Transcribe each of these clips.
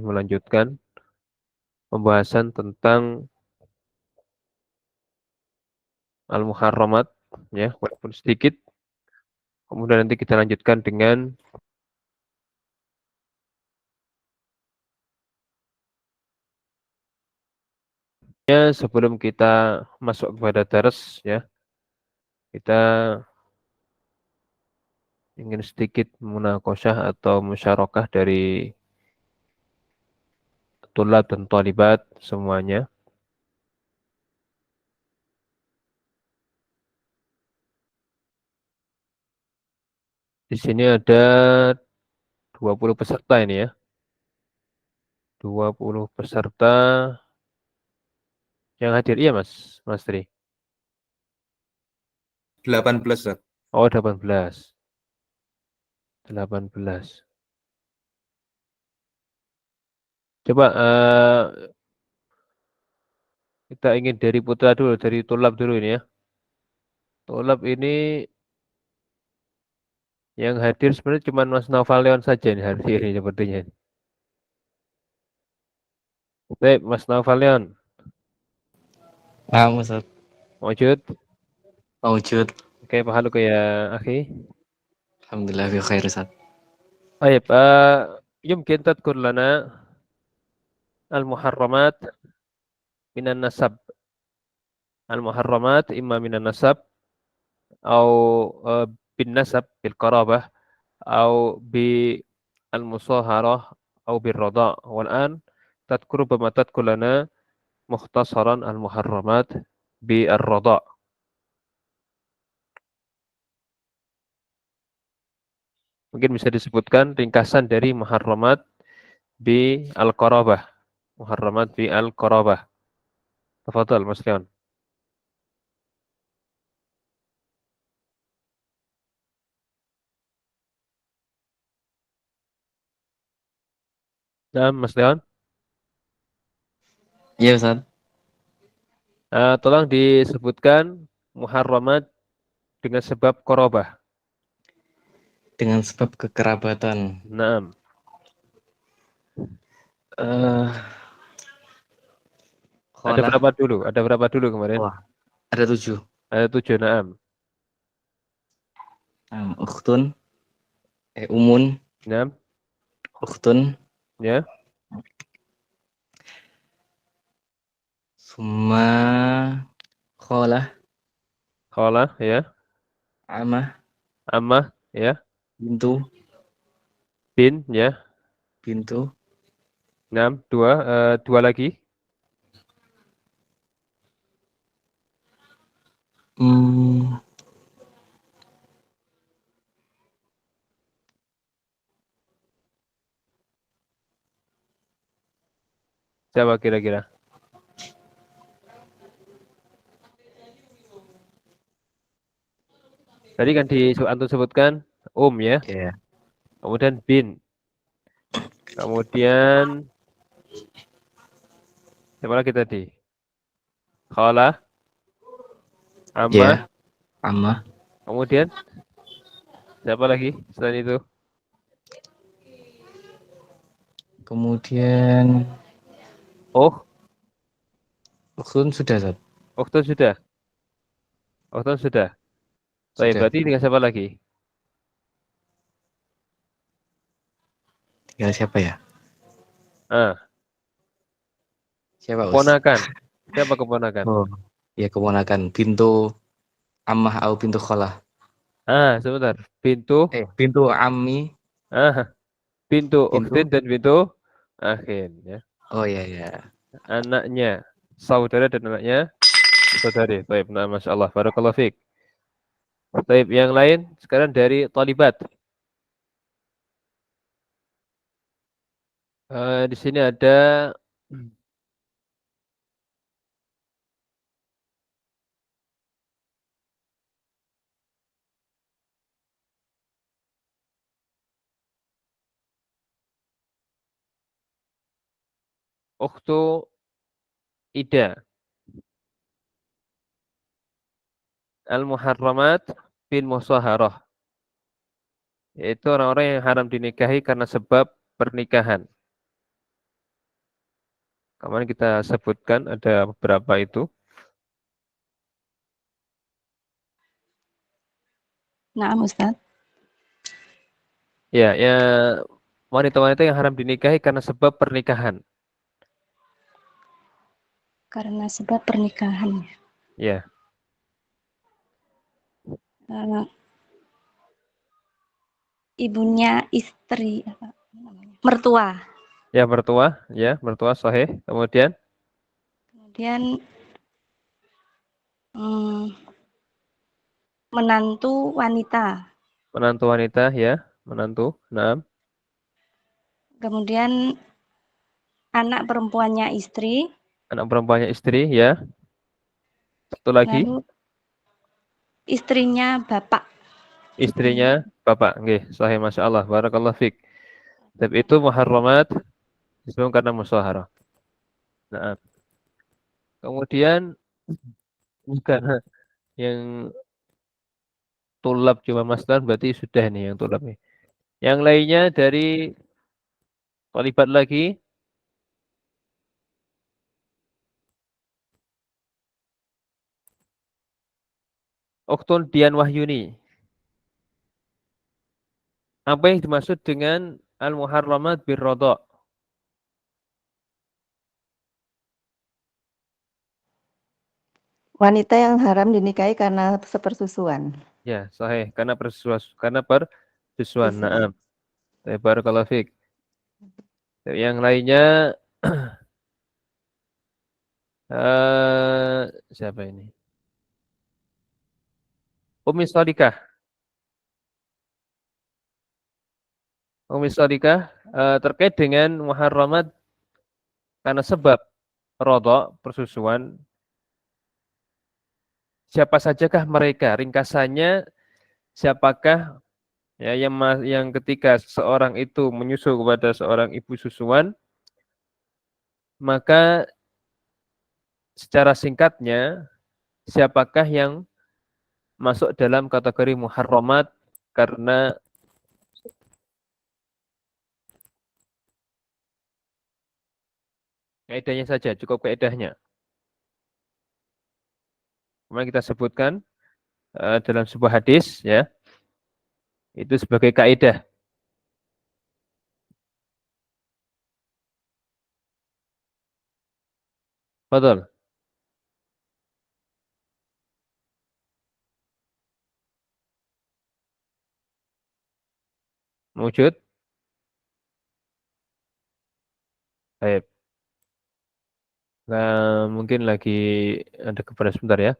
melanjutkan pembahasan tentang al-muharramat, ya, walaupun sedikit. Kemudian nanti kita lanjutkan dengan sebelum kita masuk kepada dars, ya, kita ingin sedikit munaqasyah atau musyarakah dari tulab dan thalibat semuanya. Di sini ada 20 peserta ini, ya. 20 peserta yang hadir. Iya, Mas Tri. 18, Ustaz. Oh, 18. 18. Coba kita ingin dari putra dulu, dari tulab dulu ini, ya. Tulab ini yang hadir sebenarnya cuma Mas Naufal saja nih hari ini sepertinya. Baik, Mas Naufal. Naam Ustaz. Wujud. Mawujud. Oke, pahaluka ya, akhi. Alhamdulillah bi khair Ustaz. Baik, yumkin tadkur lana al-muharramat minan nasab. Al-muharramat imma minan nasab au bin nasab bil qarabah au bi al-musaharah au bir rada. Wal an tadkur bama tadkur lana mukhtasaran al-muharramat bi ar-rada. Mungkin bisa disebutkan ringkasan dari muharramat bi al-qarabah. Muharramat bi al-qarabah. Tafadhal Mas Leon. Nah, Mas Leon, Iya Ustaz. tolong disebutkan muharramat dengan sebab qarabah. Dengan sebab kekerabatan. Naam. Ada berapa dulu? Ada berapa dulu kemarin? Wah, ada 7. Ada 7, naam. Ukhtun, umun, Naam, ukhtun, ya. summa kholah, Khala, ya. amah, Ammah, ya. bintu, Bin, ya. bintu, Naam, dua lagi. Siapa kira-kira? Tadi kan antum sebutkan ya. ya. Kemudian bin. Kemudian siapa lagi tadi? Khala, Ammah. Ya, amah, Kemudian siapa lagi selain itu? kemudian Oh, ukhtun sudah Ustaz. Okton sudah. Okton sudah. Baik, Sudah. berarti dengan siapa lagi? Tinggal siapa ya? Siapa Us? Keponakan. Siapa keponakan? Oh, ya keponakan bintu amah atau bintu kholah. Sebentar. Pintu. Bintu ammi, Pintu bintu. Oktin dan pintu Akhin, ya. Oh ya. Anaknya saudara dan anaknya saudari. Baik, nah, Masya Allah. Barakallahu fiik. Baik, yang lain sekarang dari Talibat. Di sini ada Ukhtu Ida. Al-Muharramat bin Musaharah. Yaitu orang-orang yang haram dinikahi karena sebab pernikahan. Kemarin kita sebutkan ada beberapa itu. Nah, Ustaz. Ya, ya wanita-wanita yang haram dinikahi karena sebab pernikahan. Karena sebab pernikahan. Ya, Eh, ibunya istri apa namanya? Mertua. ya mertua sahih. Kemudian Kemudian menantu wanita. menantu wanita, ya, menantu. Nah, Kemudian anak perempuannya istri. anak perempuannya istri, ya. Satu lagi, Lalu istrinya bapak. istrinya bapak. Nggih, sahih, masya Allah. Barakallah fiq. Tapi itu muharramat disebut karena musyaharah. Nah, kemudian bukan yang tulab cuma masdar berarti sudah nih yang tulab nih. Yang lainnya dari talibat lagi, Uktun Dian Wahyuni. Apa yang dimaksud dengan al-muharramat birrodha? Wanita yang haram dinikahi karena sepersusuan. Ya, sahih. Karena persusuan. Naam. Barakallahu fiik. Yang lainnya siapa ini? Umi Sodikah. Umi Sodikah terkait dengan muharramat karena sebab rodha, persusuan. Siapa sajakah mereka? Ringkasannya, siapakah ya yang ketika seorang itu menyusu kepada seorang ibu susuan, maka secara singkatnya siapakah yang masuk dalam kategori muharramat karena kaidahnya saja, cukup kaidahnya. Kemarin kita sebutkan dalam sebuah hadis, ya, itu sebagai kaidah. Betul. Wujud. Baik. Nah, mungkin lagi ada kepada sebentar ya.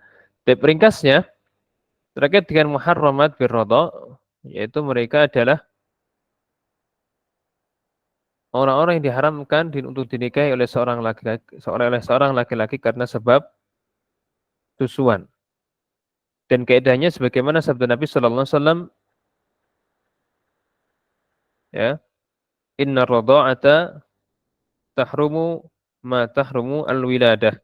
Tip ringkasnya terkait dengan muharramat birrodha, yaitu mereka adalah orang-orang yang diharamkan untuk dinikahi oleh seorang laki-laki karena sebab susuan. Dan kaidahnya sebagaimana sabda Nabi sallallahu alaihi wasallam, ya, inna radha'ata tahrumu ma tahrumu al-wiladah.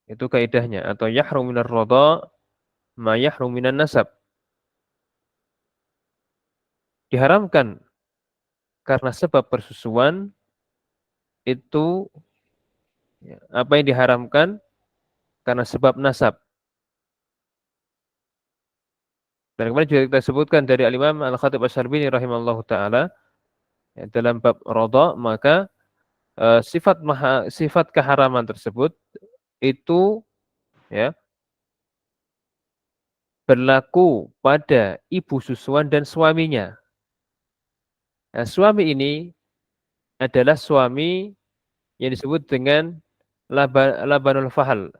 Itu kaidahnya, atau yahrum minar radha' ma yahrum minan nasab. Diharamkan karena sebab persusuan itu, ya, apa yang diharamkan karena sebab nasab. Dan kemarin juga kita sebutkan dari Al-Imam Al-Khatib Asy-Syarbini rahimallahu taala, ya, dalam bab radha, maka sifat keharaman tersebut itu, ya, berlaku pada ibu susuan dan suaminya. Nah, suami ini adalah suami yang disebut dengan labanul fahal.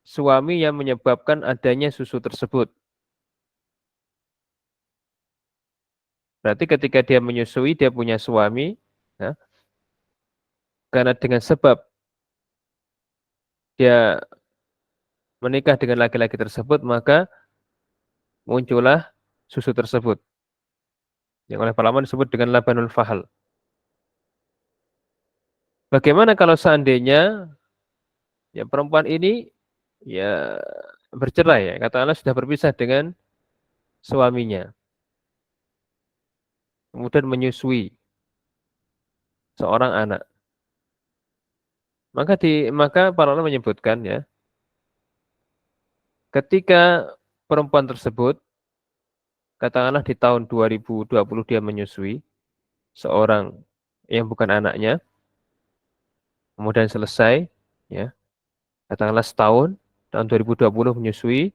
Suami yang menyebabkan adanya susu tersebut. Berarti ketika dia menyusui, dia punya suami, ya, karena dengan sebab dia menikah dengan laki-laki tersebut, maka muncullah susu tersebut. Yang oleh para ulama disebut dengan labanul fahal. Bagaimana kalau seandainya ya perempuan ini ya bercerai, ya, katakanlah sudah berpisah dengan suaminya. kemudian menyusui seorang anak. Maka para ulama menyebutkan ya, ketika perempuan tersebut katakanlah di tahun 2020 dia menyusui seorang yang bukan anaknya, kemudian selesai ya, katakanlah setahun, tahun 2020 menyusui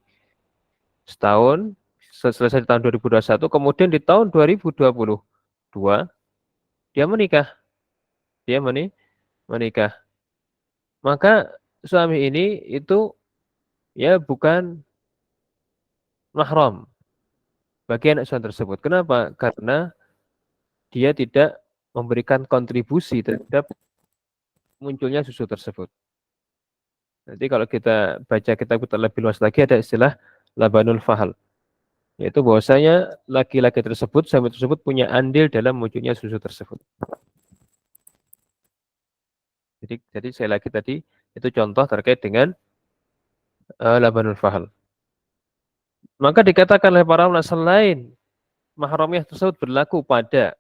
setahun, selesai di tahun 2021, kemudian di tahun 2022 dia menikah. Dia menikah. Maka suami ini itu ya bukan mahram bagi anak suami tersebut. Kenapa? Karena dia tidak memberikan kontribusi terhadap munculnya susu tersebut. Nanti kalau kita baca kitab lebih luas lagi ada istilah labanul fahal. Yaitu bahwasanya laki-laki tersebut, suami tersebut punya andil dalam munculnya susu tersebut. Jadi saya lagi tadi itu contoh terkait dengan labanul fahal. Maka dikatakan oleh para ulama selain mahramiyah tersebut berlaku pada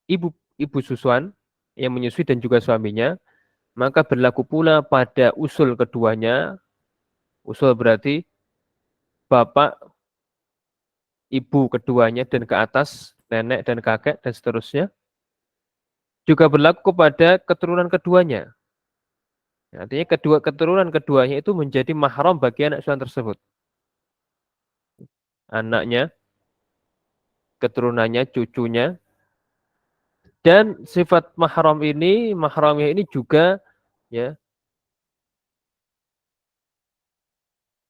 ibu susuan yang menyusui dan juga suaminya, maka berlaku pula pada usul keduanya. Usul berarti bapak, ibu keduanya dan ke atas, nenek dan kakek dan seterusnya. Juga berlaku kepada keturunan keduanya. Artinya keturunan keduanya itu menjadi mahram bagi anak suami tersebut. Anaknya, keturunannya, cucunya. Dan sifat mahramnya ini juga ya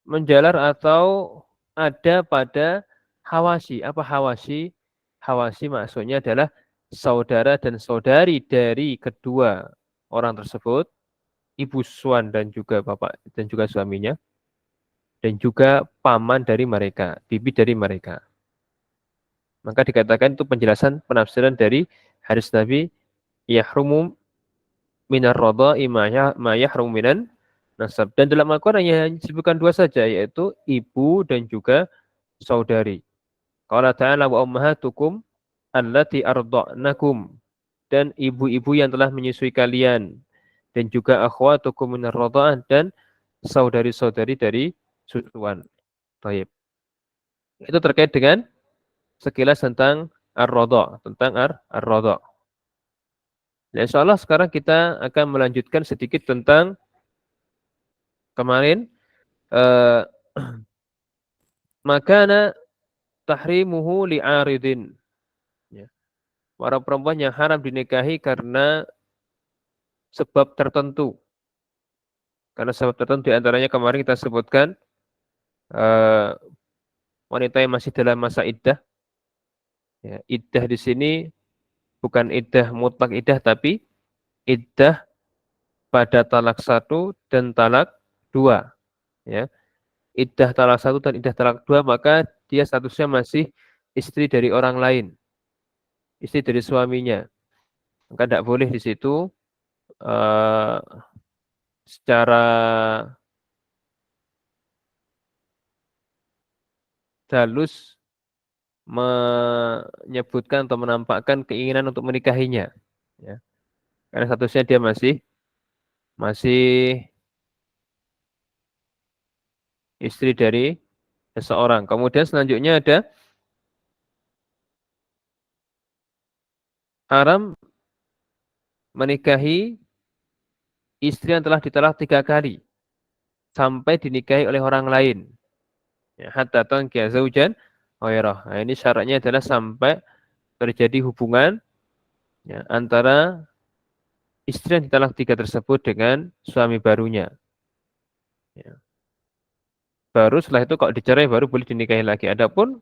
menjalar atau ada pada hawasi. Apa hawasi? Hawasi maksudnya adalah saudara dan saudari dari kedua orang tersebut, ibu suami dan juga bapak dan juga suaminya, dan juga paman dari mereka, bibi dari mereka. Maka dikatakan itu penjelasan penafsiran dari hadis Nabi, yahrumu minar radha'i ma yahrumu minan nasab. Dan dalam Al-Quran hanya disebutkan dua saja, yaitu ibu dan juga saudari. Qala ta'ala wa ummahatukum allati arda'nakum. Dan ibu-ibu yang telah menyusui kalian. Dan juga akhwatukum minar radha'ah, dan saudari-saudari dari susuan. Baik. Itu terkait dengan sekilas tentang ar-radha', tentang ar-radha'. Nah, insyaallah sekarang kita akan melanjutkan sedikit tentang kemarin makana tahrimuhu li'aridin. Ya. Para perempuan yang haram dinikahi karena sebab tertentu. Karena sebab tertentu diantaranya kemarin kita sebutkan wanita yang masih dalam masa iddah. Ya, iddah di sini bukan iddah mutlak iddah, tapi iddah pada talak 1 dan talak 2. Ya. Iddah talak 1 dan iddah talak 2, maka dia statusnya masih istri dari orang lain. Istri dari suaminya. Maka tidak boleh di situ secara halus menyebutkan atau menampakkan keinginan untuk menikahinya. Ya. Karena statusnya dia masih istri dari seseorang. Kemudian selanjutnya ada haram menikahi istri yang telah ditalak 3 kali sampai dinikahi oleh orang lain. Ya, hatta tankiya zaujan ghairah. Nah, ini syaratnya adalah sampai terjadi hubungan ya, antara istri yang ditalak 3 tersebut dengan suami barunya. Ya. Baru setelah itu kalau dicerai baru boleh dinikahi lagi. Adapun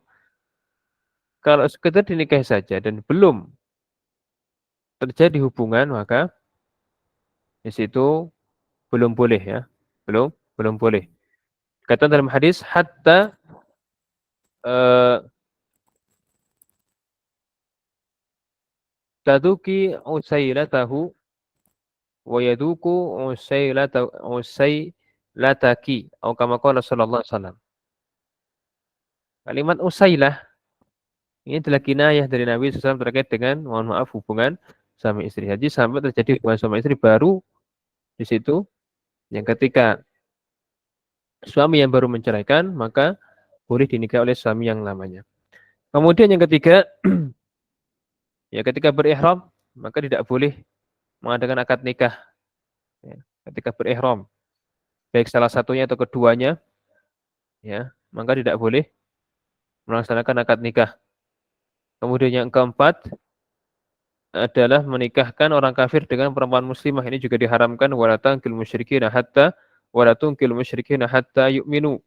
kalau sekedar dinikahi saja dan belum terjadi hubungan, maka di situ belum boleh ya. Belum boleh. Kata dalam hadis hatta taduki usailatahu wa yaduku usailataki atau kama qala sallallahu alaihi wasallam. Kalimat usailah Ini adalah kinayah dari Nabi SAW terkait dengan, mohon maaf, hubungan suami istri. Jadi sampai terjadi hubungan suami istri baru di situ, yang ketika suami yang baru menceraikan, maka boleh dinikahi oleh suami yang lamanya. Kemudian yang ketiga, ya ketika berihram, maka tidak boleh mengadakan akad nikah. Ya, ketika berihram, baik salah satunya atau keduanya, ya, maka tidak boleh melaksanakan akad nikah. Kemudian yang keempat adalah menikahkan orang kafir dengan perempuan muslimah. Ini juga diharamkan, wala tankil musyrikina hatta yu'minu.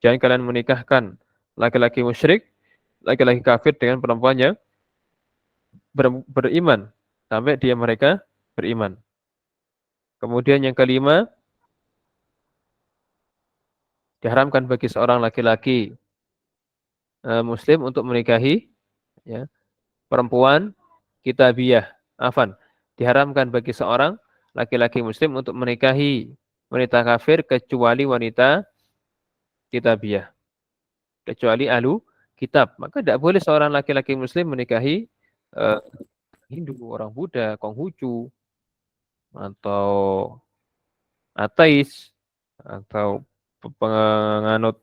Jangan kalian menikahkan laki-laki musyrik, laki-laki kafir dengan perempuannya beriman sampai mereka beriman. Kemudian yang kelima, diharamkan bagi seorang laki-laki muslim untuk menikahi, ya, perempuan kitabiyah. Diharamkan bagi seorang laki-laki muslim untuk menikahi wanita kafir kecuali wanita kitabiyah, kecuali ahlu kitab. Maka tidak boleh seorang laki-laki muslim menikahi uh, Hindu, orang Buddha, Konghucu, atau ateis, atau penganut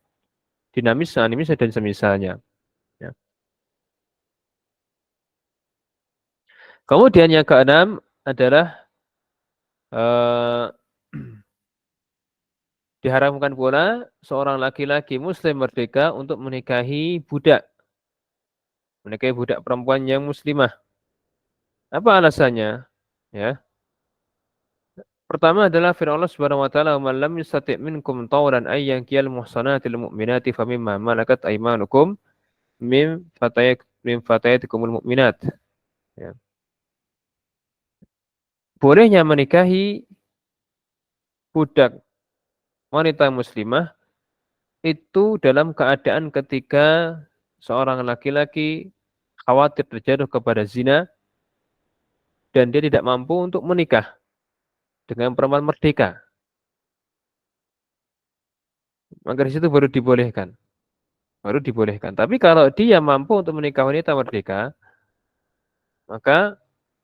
dinamis, animis, dan semisalnya. Ya. Kemudian yang keenam adalah diharamkan pula seorang laki-laki muslim merdeka untuk menikahi budak perempuan yang muslimah. Apa alasannya? Ya. Pertama adalah firman Allah Subhanahu wa taala, "Man lam yastati' minkum tawran ay yankihal muhsanatil mu'minati famimma malakat aymanukum min fatayatikumul mu'minat." Ya. Bolehnya menikahi budak wanita muslimah itu dalam keadaan ketika seorang laki-laki khawatir terjatuh kepada zina dan dia tidak mampu untuk menikah dengan perempuan merdeka. Maka di situ baru dibolehkan. Tapi kalau dia mampu untuk menikah wanita merdeka, maka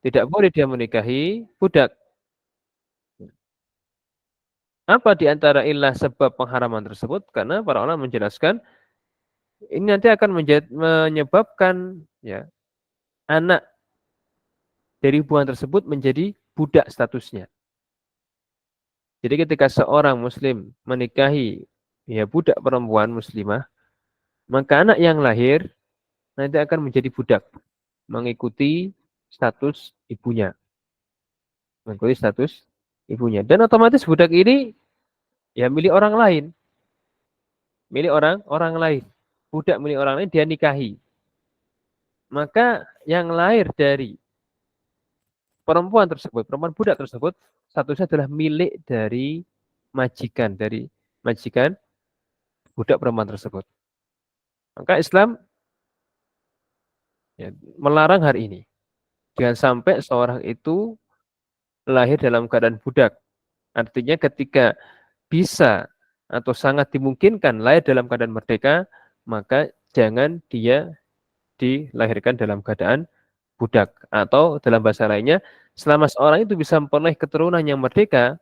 tidak boleh dia menikahi budak. Apa di antara ilah sebab pengharaman tersebut? Karena para ulama menjelaskan ini nanti akan menyebabkan, ya, anak dari hubungan tersebut menjadi budak statusnya. Jadi ketika seorang muslim menikahi, ya, budak perempuan muslimah, maka anak yang lahir nanti akan menjadi budak, mengikuti status ibunya. Dan otomatis budak ini, ya, milik orang lain. Budak milik orang lain dia nikahi. Maka yang lahir dari perempuan budak tersebut, statusnya adalah milik dari majikan budak perempuan tersebut. Maka Islam, ya, melarang hari ini. Jangan sampai seorang itu lahir dalam keadaan budak. Artinya ketika bisa atau sangat dimungkinkan lahir dalam keadaan merdeka, maka jangan dia dilahirkan dalam keadaan budak. Atau dalam bahasa lainnya, selama seorang itu bisa memperoleh keturunan yang merdeka,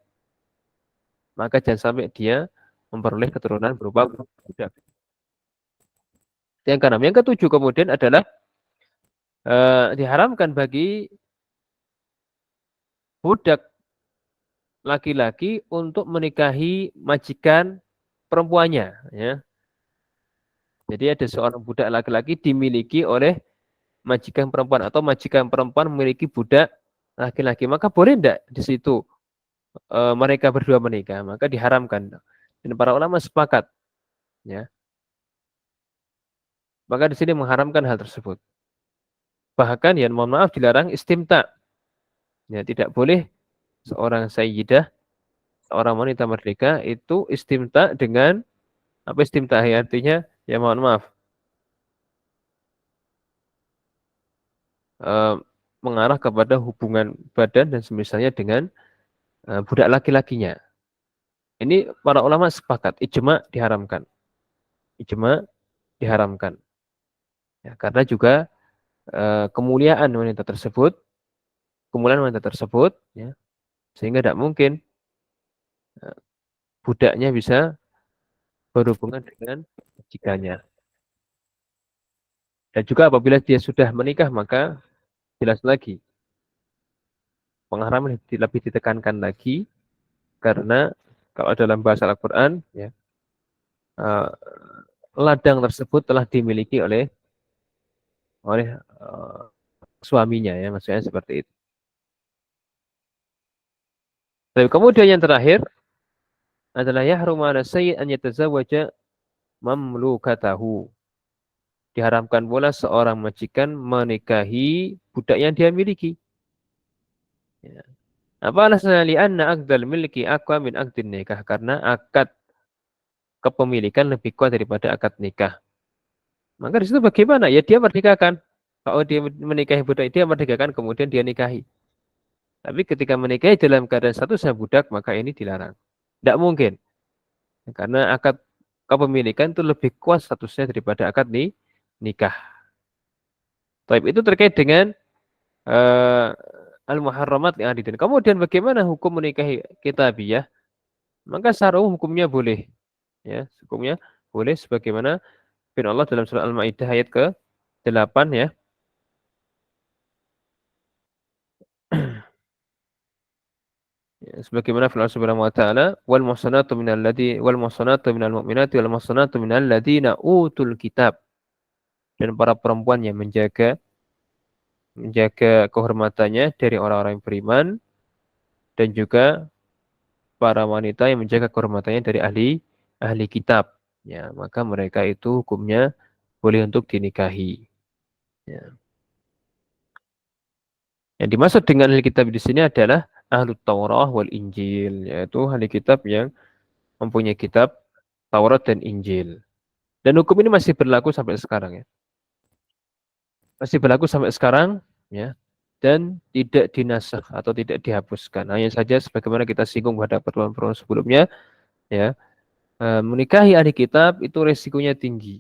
maka jangan sampai dia memperoleh keturunan berupa budak. Yang keenam. Yang ketujuh kemudian adalah diharamkan bagi budak laki-laki untuk menikahi majikan perempuannya. Ya. Jadi ada seorang budak laki-laki dimiliki oleh majikan perempuan atau majikan perempuan memiliki budak laki-laki. Maka boleh tidak di situ mereka berdua menikah? Maka diharamkan. Dan para ulama sepakat. Ya. Maka di sini mengharamkan hal tersebut. Bahkan, ya, mohon maaf, dilarang istimta. Ya, tidak boleh seorang sayyidah, seorang wanita merdeka itu istimta dengan apa istimta? Artinya, ya, mohon maaf, mengarah kepada hubungan badan dan semisalnya dengan budak laki-lakinya. Ini para ulama sepakat, ijma diharamkan. Ya, karena juga kemuliaan wanita tersebut, ya, sehingga tidak mungkin budaknya bisa berhubungan dengan majikannya. Dan juga apabila dia sudah menikah, maka jelas lagi pengharaman lebih ditekankan lagi, karena kalau dalam bahasa Al-Quran, ya, eh, ladang tersebut telah dimiliki oleh oleh suaminya, ya, maksudnya seperti itu. Tapi kemudian yang terakhir adalah yahrum 'ala sayyid an yatazawwaja mamlukatahu. Diharamkan pula seorang majikan menikahi budak yang dia miliki. Ya. Apa alasannya? Li'anna aqdal milki aqwa min aqdin nikah. Karena akad kepemilikan lebih kuat daripada akad nikah. Maka di situ bagaimana? Ya dia merdekakan. Kalau dia menikahi budak, dia merdekakan, kemudian dia nikahi. Tapi ketika menikahi dalam keadaan statusnya budak, maka ini dilarang. Tidak mungkin. Karena akad kepemilikan itu lebih kuat statusnya daripada akad nikah. Tapi itu terkait dengan al-muharramat yang adidin. Kemudian bagaimana hukum menikahi kitabiyah? Maka secara umum hukumnya boleh. Ya, hukumnya boleh sebagaimana firman Allah dalam surah Al-Maidah ayat ke-8, ya. Ya, sebagaimana firman Allah Subhanahu wa taala, wal muhsanatu minal mu'minati wal muhsanatu minal ladzina utul kitab. Dan para perempuan yang menjaga kehormatannya dari orang-orang yang beriman, dan juga para wanita yang menjaga kehormatannya dari ahli kitab. Ya, maka mereka itu hukumnya boleh untuk dinikahi. Ya. Yang dimaksud dengan ahli kitab di sini adalah ahlu Taurah wal Injil, yaitu ahli kitab yang mempunyai kitab Taurat dan Injil. Dan hukum ini masih berlaku sampai sekarang, ya. Masih berlaku sampai sekarang, ya. Dan tidak dinasakh atau tidak dihapuskan. Hanya saja sebagaimana kita singgung pada pertemuan-pertemuan sebelumnya, ya, menikahi ahli kitab itu resikonya tinggi.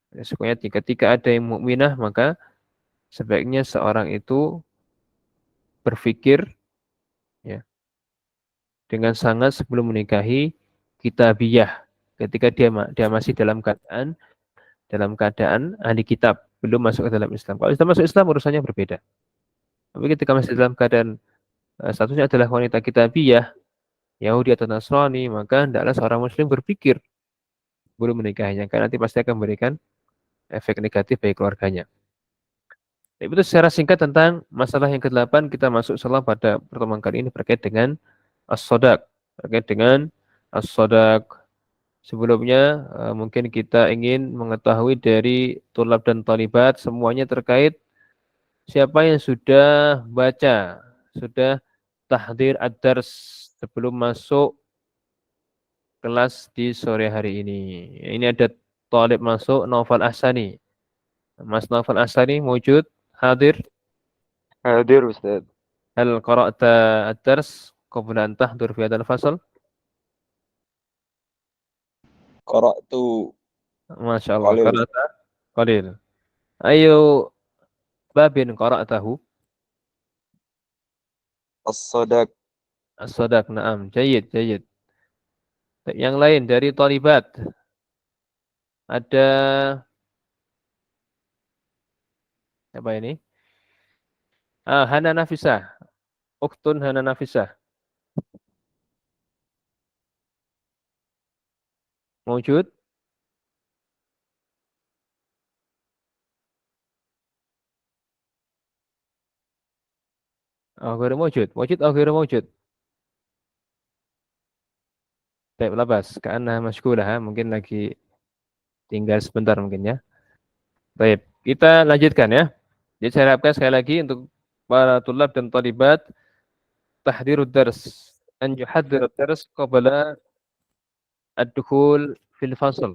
Resikonya tinggi. Ketika ada yang mukminah, maka sebaiknya seorang itu berpikir, ya, dengan sangat sebelum menikahi kitabiyah. Ketika dia masih dalam keadaan ahli kitab, belum masuk ke dalam Islam. Kalau sudah masuk Islam urusannya berbeda. Tapi ketika masih dalam keadaan statusnya adalah wanita kitabiyah, Yahudi atau Nasrani, maka hendaklah seorang muslim berpikir belum menikahinya, karena nanti pasti akan memberikan efek negatif bagi keluarganya. Itu secara singkat tentang masalah yang ke-8. Kita masuk salah pada pertemuan kali ini terkait dengan as-sodaq. Terkait dengan as-sodaq. Sebelumnya mungkin kita ingin mengetahui dari tulab dan talibat semuanya terkait siapa yang sudah baca, sudah tahdir ad-dars sebelum masuk kelas di sore hari ini. Ini ada talib masuk, Naufal Ahsani. Mas Naufal Ahsani wujud, hadir. Hadir Ustaz. Hal qara'ta ad-dars qabla an tahdur fi hadzal fasl? Qara'tu Masya Allah, qalil. qara'ta qalil. Ayo babin qara'tahu? As-sadaq. As-sadaq, na'am. Jayyid, jayyid. Yang lain dari talibat. Ada apa ini? Hana Nafisah. Uktun Hana Nafisah. Mewujud? Ghairu mewujud. Mewujud atau ghairu mewujud? Baik, labas. Ka'anna masykulah. Mungkin lagi tinggal sebentar mungkin, ya. Baik, kita lanjutkan, ya. Jadi saya harapkan sekali lagi untuk para tulab dan talibat, tahdirud dars. An yuhaddirud dars qabla ad-dukhul fil fasl.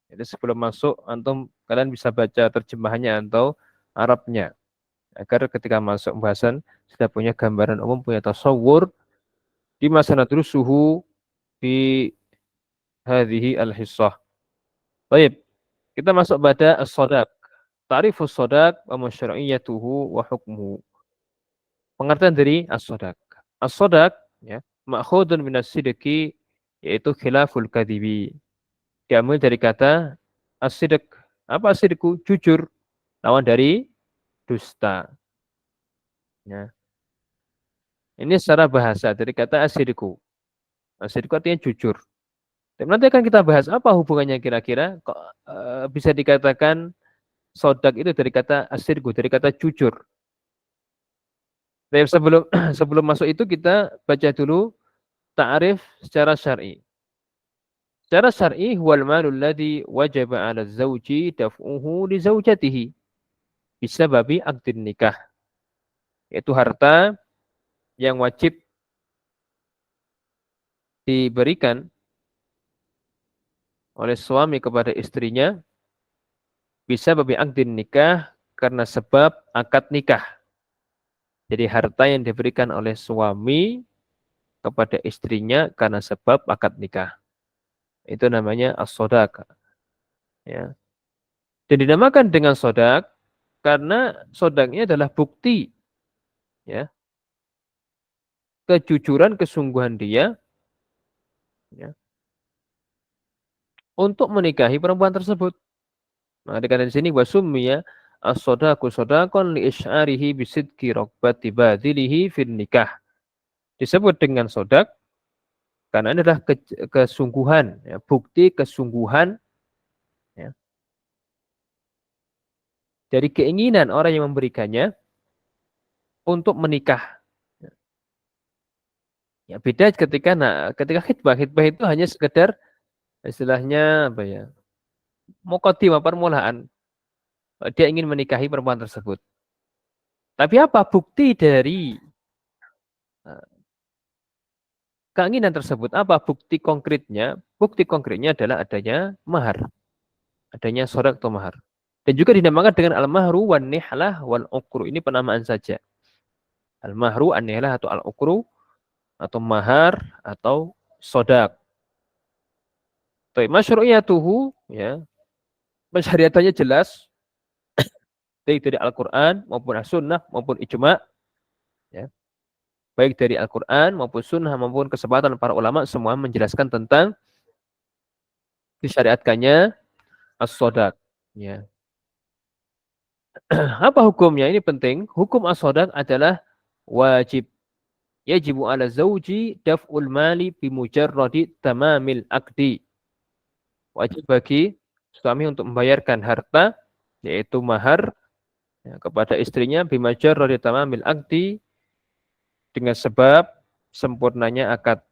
Jadi sebelum masuk, antum kalian bisa baca terjemahannya atau Arabnya. Agar ketika masuk pembahasan, sudah punya gambaran umum, punya tasawur di masa nadrusuhu fi hadhihi al-hissah. Baik. Kita masuk pada as-shadaq. Ta'rifus shadaq wa masyru'iyyatuhu wa hukmuhu. Pengertian dari as-shadaq. As-shadaq ya, ma'khudun minas sidqi, yaitu khilaful kadhibi. Diambil dari kata as-sidq. Apa as-sidqu? Jujur. Lawan dari dusta. Ya. Ini secara bahasa dari kata as-sidqu. As-sidqu artinya jujur. Dan nanti akan kita bahas apa hubungannya kira-kira kok bisa dikatakan sodak itu dari kata as-sidqu, dari kata jujur. Tapi sebelum sebelum masuk itu kita baca dulu ta'rif secara syar'i. Secara syar'i huwal malul ladzi wajaba 'ala az-zawji daf'uhu li zaujatihi bisababi aqdin nikah. Yaitu harta yang wajib diberikan oleh suami kepada istrinya bisa babi aqdin nikah karena sebab akad nikah. Jadi harta yang diberikan oleh suami kepada istrinya karena sebab akad nikah. Itu namanya as-shadaq. Ya. Dan dinamakan dengan shadaq karena shadaqnya adalah bukti ya, kejujuran kesungguhan dia ya, untuk menikahi perempuan tersebut. Nah, dikatakan di sini wasummiya as-shadaqu shadaqan li isy'arihi bisidqi raghbati badilihi fin nikah. Disebut dengan shadaq karena ini adalah kesungguhan, ya, bukti kesungguhan ya, dari keinginan orang yang memberikannya untuk menikah. Ya, beda ketika khitbah. Khitbah itu hanya sekedar istilahnya apa ya? Muqaddimah permulaan. Dia ingin menikahi perempuan tersebut. Tapi apa bukti dari keinginan tersebut? Apa bukti konkretnya? Bukti konkretnya adalah adanya mahar. Adanya shadaq atau mahar. Dan juga dinamakan dengan al-mahru wan nihlah wal uqru. Ini penamaan saja. Al-mahru, an-nihlah atau al-uqru atau mahar atau shadaq. Baik, masyru'iyatuhu ya. Syariatannya jelas baik dari Al-Qur'an maupun As-Sunnah maupun ijma' ya. Baik dari Al-Qur'an maupun Sunnah maupun kesepakatan para ulama semua menjelaskan tentang disyariatkannya as-shadaq ya. Apa hukumnya? Ini penting. Hukum as-shadaq adalah wajib. Yajibu 'ala zauji daf'ul mali bi mujarradi tamamil aqdi. Wajib bagi suami untuk membayarkan harta yaitu mahar ya, kepada istrinya bi mujarradi tamamil aqdi dengan sebab sempurnanya akad.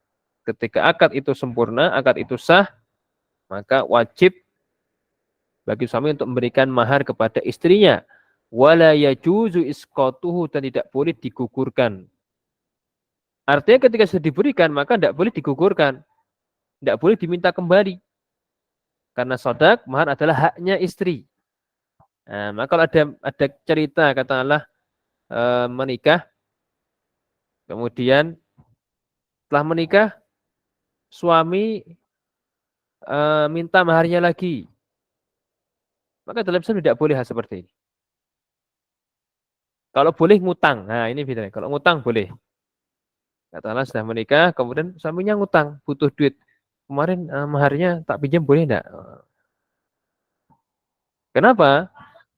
Ketika akad itu sempurna, akad itu sah, maka wajib bagi suami untuk memberikan mahar kepada istrinya. Wala yajuzu isqatuhu, dan tidak boleh digugurkan. Artinya ketika sudah diberikan maka tidak boleh digugurkan. Tidak boleh diminta kembali. Karena shadaq, mahar adalah haknya istri. Nah, maka kalau ada cerita katakanlah menikah, kemudian setelah menikah suami minta maharnya lagi. Maka dalam Islam tidak boleh hal seperti ini. Kalau boleh ngutang. Nah, ini bedanya. Kalau ngutang boleh. Katakanlah sudah menikah, kemudian suaminya ngutang, butuh duit. Kemarin maharnya tak pinjam boleh enggak? Kenapa?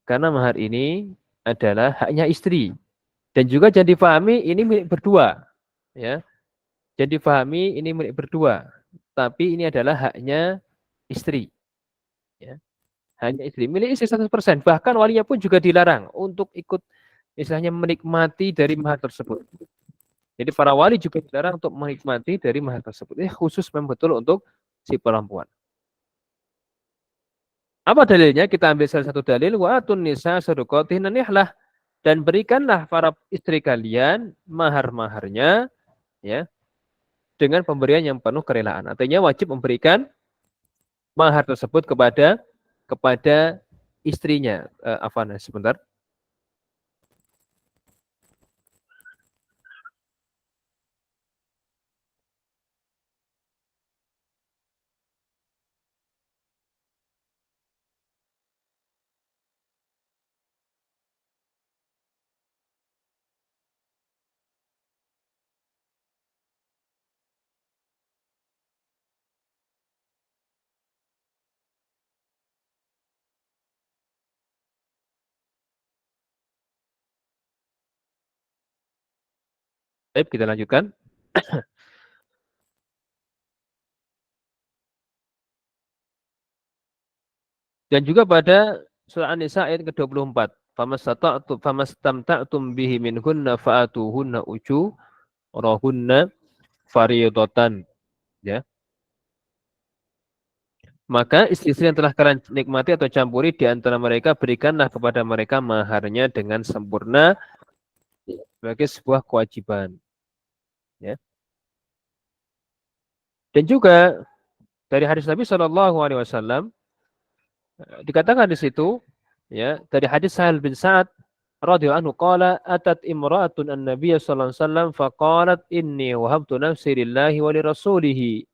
Karena mahar ini adalah haknya istri. Dan juga jangan difahami ini milik berdua. Ya. Jangan difahami ini milik berdua. Tapi ini adalah haknya istri. Ya. Hanya istri. Milik istri 100%. Bahkan walinya pun juga dilarang untuk ikut istilahnya menikmati dari mahar tersebut. Jadi para wali juga dilarang untuk menikmati dari mahar tersebut. Ini khusus memang betul untuk si perempuan. Apa dalilnya? Kita ambil salah satu dalil. Wa atun nisa sadaqatihinna nihlah. Dan berikanlah para istri kalian mahar-maharnya ya dengan pemberian yang penuh kerelaan. Artinya wajib memberikan mahar tersebut kepada istrinya. Afwan, sebentar. Baik, kita lanjutkan. Dan juga pada surah An-Nisa ayat ke-24. Famastamta'tum bihi minhunna fa'atuhunna ujurahunna fariyadatan. Ya. Maka istri-istri yang telah kalian nikmati atau campuri di antara mereka, berikanlah kepada mereka maharnya dengan sempurna sebagai sebuah kewajiban. Ya. Dan juga dari hadis Nabi Shallallahu Alaihi Wasallam dikatakan di situ, ya, dari hadis Sahal bin Sa'ad radhiyallahu anhu qala atat imra'atun an-nabiy sallallahu alaihi wasallam faqalat inni wahabtu nafsi lillahi wa li rasulih.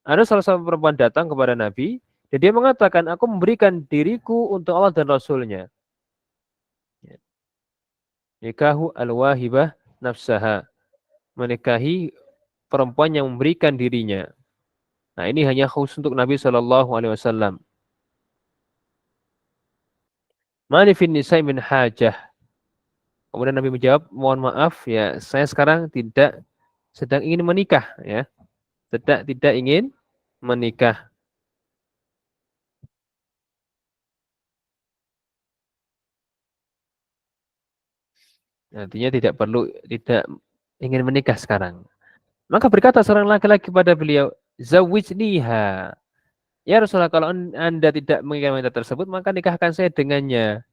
Ada salah satu perempuan datang kepada Nabi dan dia mengatakan aku memberikan diriku untuk Allah dan Rasulnya. Nikahu al-wahibah nafsaha. Menikahi perempuan yang memberikan dirinya. Nah, ini hanya khusus untuk Nabi sallallahu alaihi wasallam. Mani fin nisa'i min hajah. Kemudian Nabi menjawab, mohon maaf ya, saya sekarang tidak sedang ingin menikah ya. Tidak ingin menikah. Artinya tidak ingin menikah sekarang. Maka berkata seorang laki-laki kepada beliau, zawijniha. Ya Rasulullah, kalau Anda tidak menginginkan wanita tersebut, maka nikahkan saya dengannya.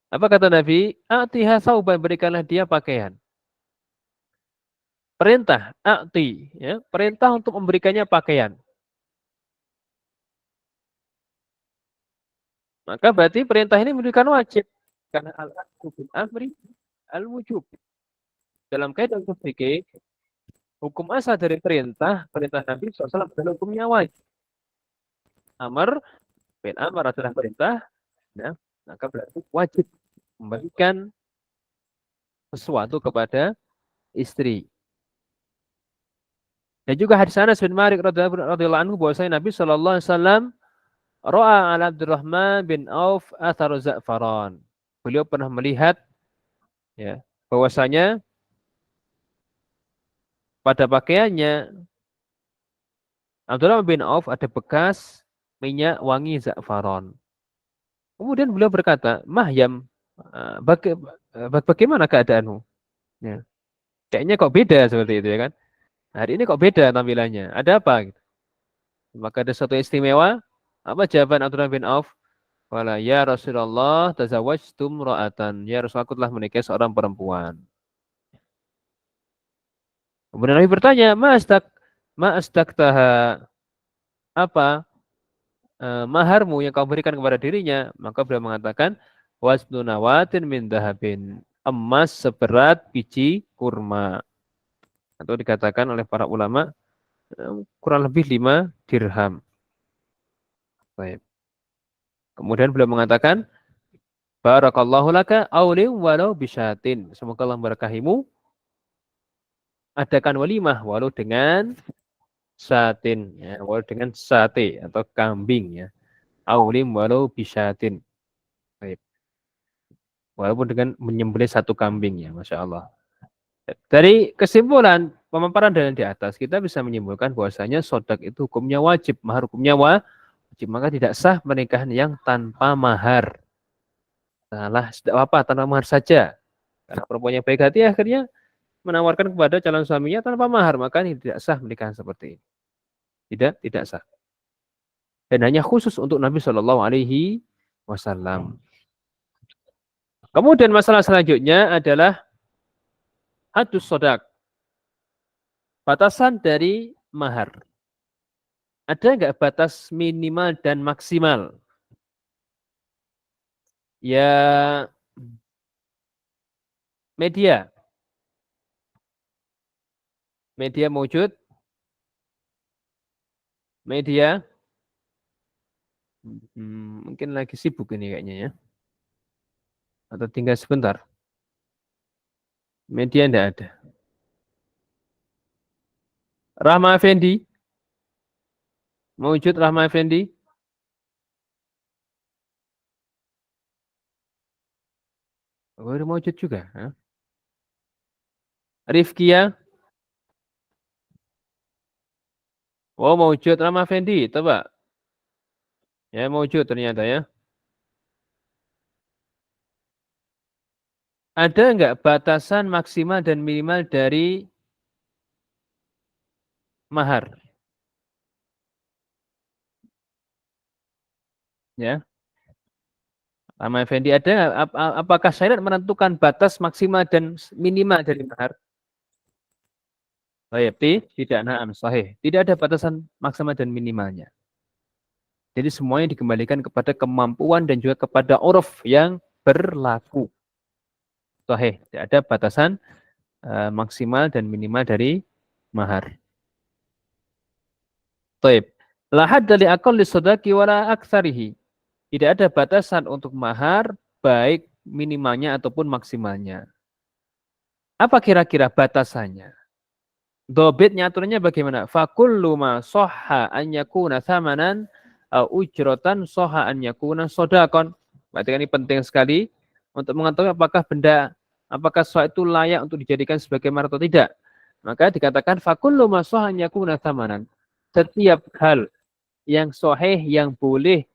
Apa kata Nabi? A'tiha sauban, berikanlah dia pakaian. Perintah, a'ti, ya, perintah untuk memberikannya pakaian. Maka berarti perintah ini menunjukkan wajib. Karena al-amri al-wujub. Dalam kaidah fikih, hukum asal dari perintah Nabi SAW adalah hukumnya wajib. Amar bin amar adalah perintah, ya, maka berarti wajib memberikan sesuatu kepada istri. Dan juga hadis Anas bin Malik radhiyallahu anhu bahwasanya Nabi sallallahu alaihi wasallam ra'a ala Abdurrahman bin Auf atharu za'faran. Beliau pernah melihat ya bahwasanya pada pakaiannya Abdurrahman bin Auf ada bekas minyak wangi za'faran. Kemudian beliau berkata, "Mahyam, bagaimana keadaanmu?" Ya. Kayaknya kok beda seperti itu ya kan? Hari ini kok beda tampilannya. Ada apa? Gitu. Maka ada satu istimewa. Apa jawaban Abdurrahman bin Auf? Wala ya Rasulullah tazawwajtum ra'atan. Ya Rasulullah, aku telah menikahi seorang perempuan. Kemudian Nabi bertanya, ma astaktaha, apa maharmu yang kau berikan kepada dirinya? Maka beliau mengatakan, wasnu nawatin min dahabin. Emas seberat biji kurma. Atau dikatakan oleh para ulama kurang lebih 5 dirham. Baik. Kemudian beliau mengatakan, barakallahu laka aulim walau bisyatin. Semoga Allah memberkahimu. Adakan walimah walau dengan satin, ya, walau dengan sate atau kambing ya. Aulim walau bisyatin. Baik. Walaupun dengan menyembelih satu kambing ya, Masya Allah. Dari kesimpulan pemaparan dari di atas, kita bisa menyimpulkan bahwasanya sodak itu hukumnya wajib, mahar hukumnya wajib, maka tidak sah pernikahan yang tanpa mahar. Salah, tidak apa, tanpa mahar saja. Karena perempuan yang baik hati akhirnya menawarkan kepada calon suaminya tanpa mahar, maka ini tidak sah pernikahan seperti ini. Tidak sah. Dan hanya khusus untuk Nabi Shallallahu Alaihi Wasallam. Kemudian masalah selanjutnya adalah hadus sodak. Batasan dari mahar. Ada nggak batas minimal dan maksimal? Ya, media. Media mewujud. Media. Mungkin lagi sibuk ini kayaknya ya. Atau tinggal sebentar. Media enggak ada. Rahma Effendi. Mewujud Rahma Effendi. Oh, mewujud juga. Ha? Rifkia. Oh, maujud. Rama Fendi, coba. Ya, maujud ternyata ya. Ada enggak batasan maksimal dan minimal dari mahar? Ya. Rama Effendi, ada nggak? Apakah syariat menentukan batas maksimal dan minimal dari mahar? Baik, tidak, na'am, sahih. Tidak ada batasan maksimal dan minimalnya. Jadi semuanya dikembalikan kepada kemampuan dan juga kepada uruf yang berlaku. Sahih, tidak ada batasan maksimal dan minimal dari mahar. Baik. La hadda li aqalli sadaqi wala aktsarihi. Tidak ada batasan untuk mahar, baik minimalnya ataupun maksimalnya. Apa kira-kira batasannya? Dobitnya aturannya bagaimana? Fakullu ma soha an yakuna thamanan au ujrotan soha an yakuna sodakon. Berarti kan ini penting sekali untuk mengetahui apakah sesuatu itu layak untuk dijadikan sebagai mahar atau tidak. Maka dikatakan fakullu ma soha an yakuna thamanan. Setiap hal yang soheh yang boleh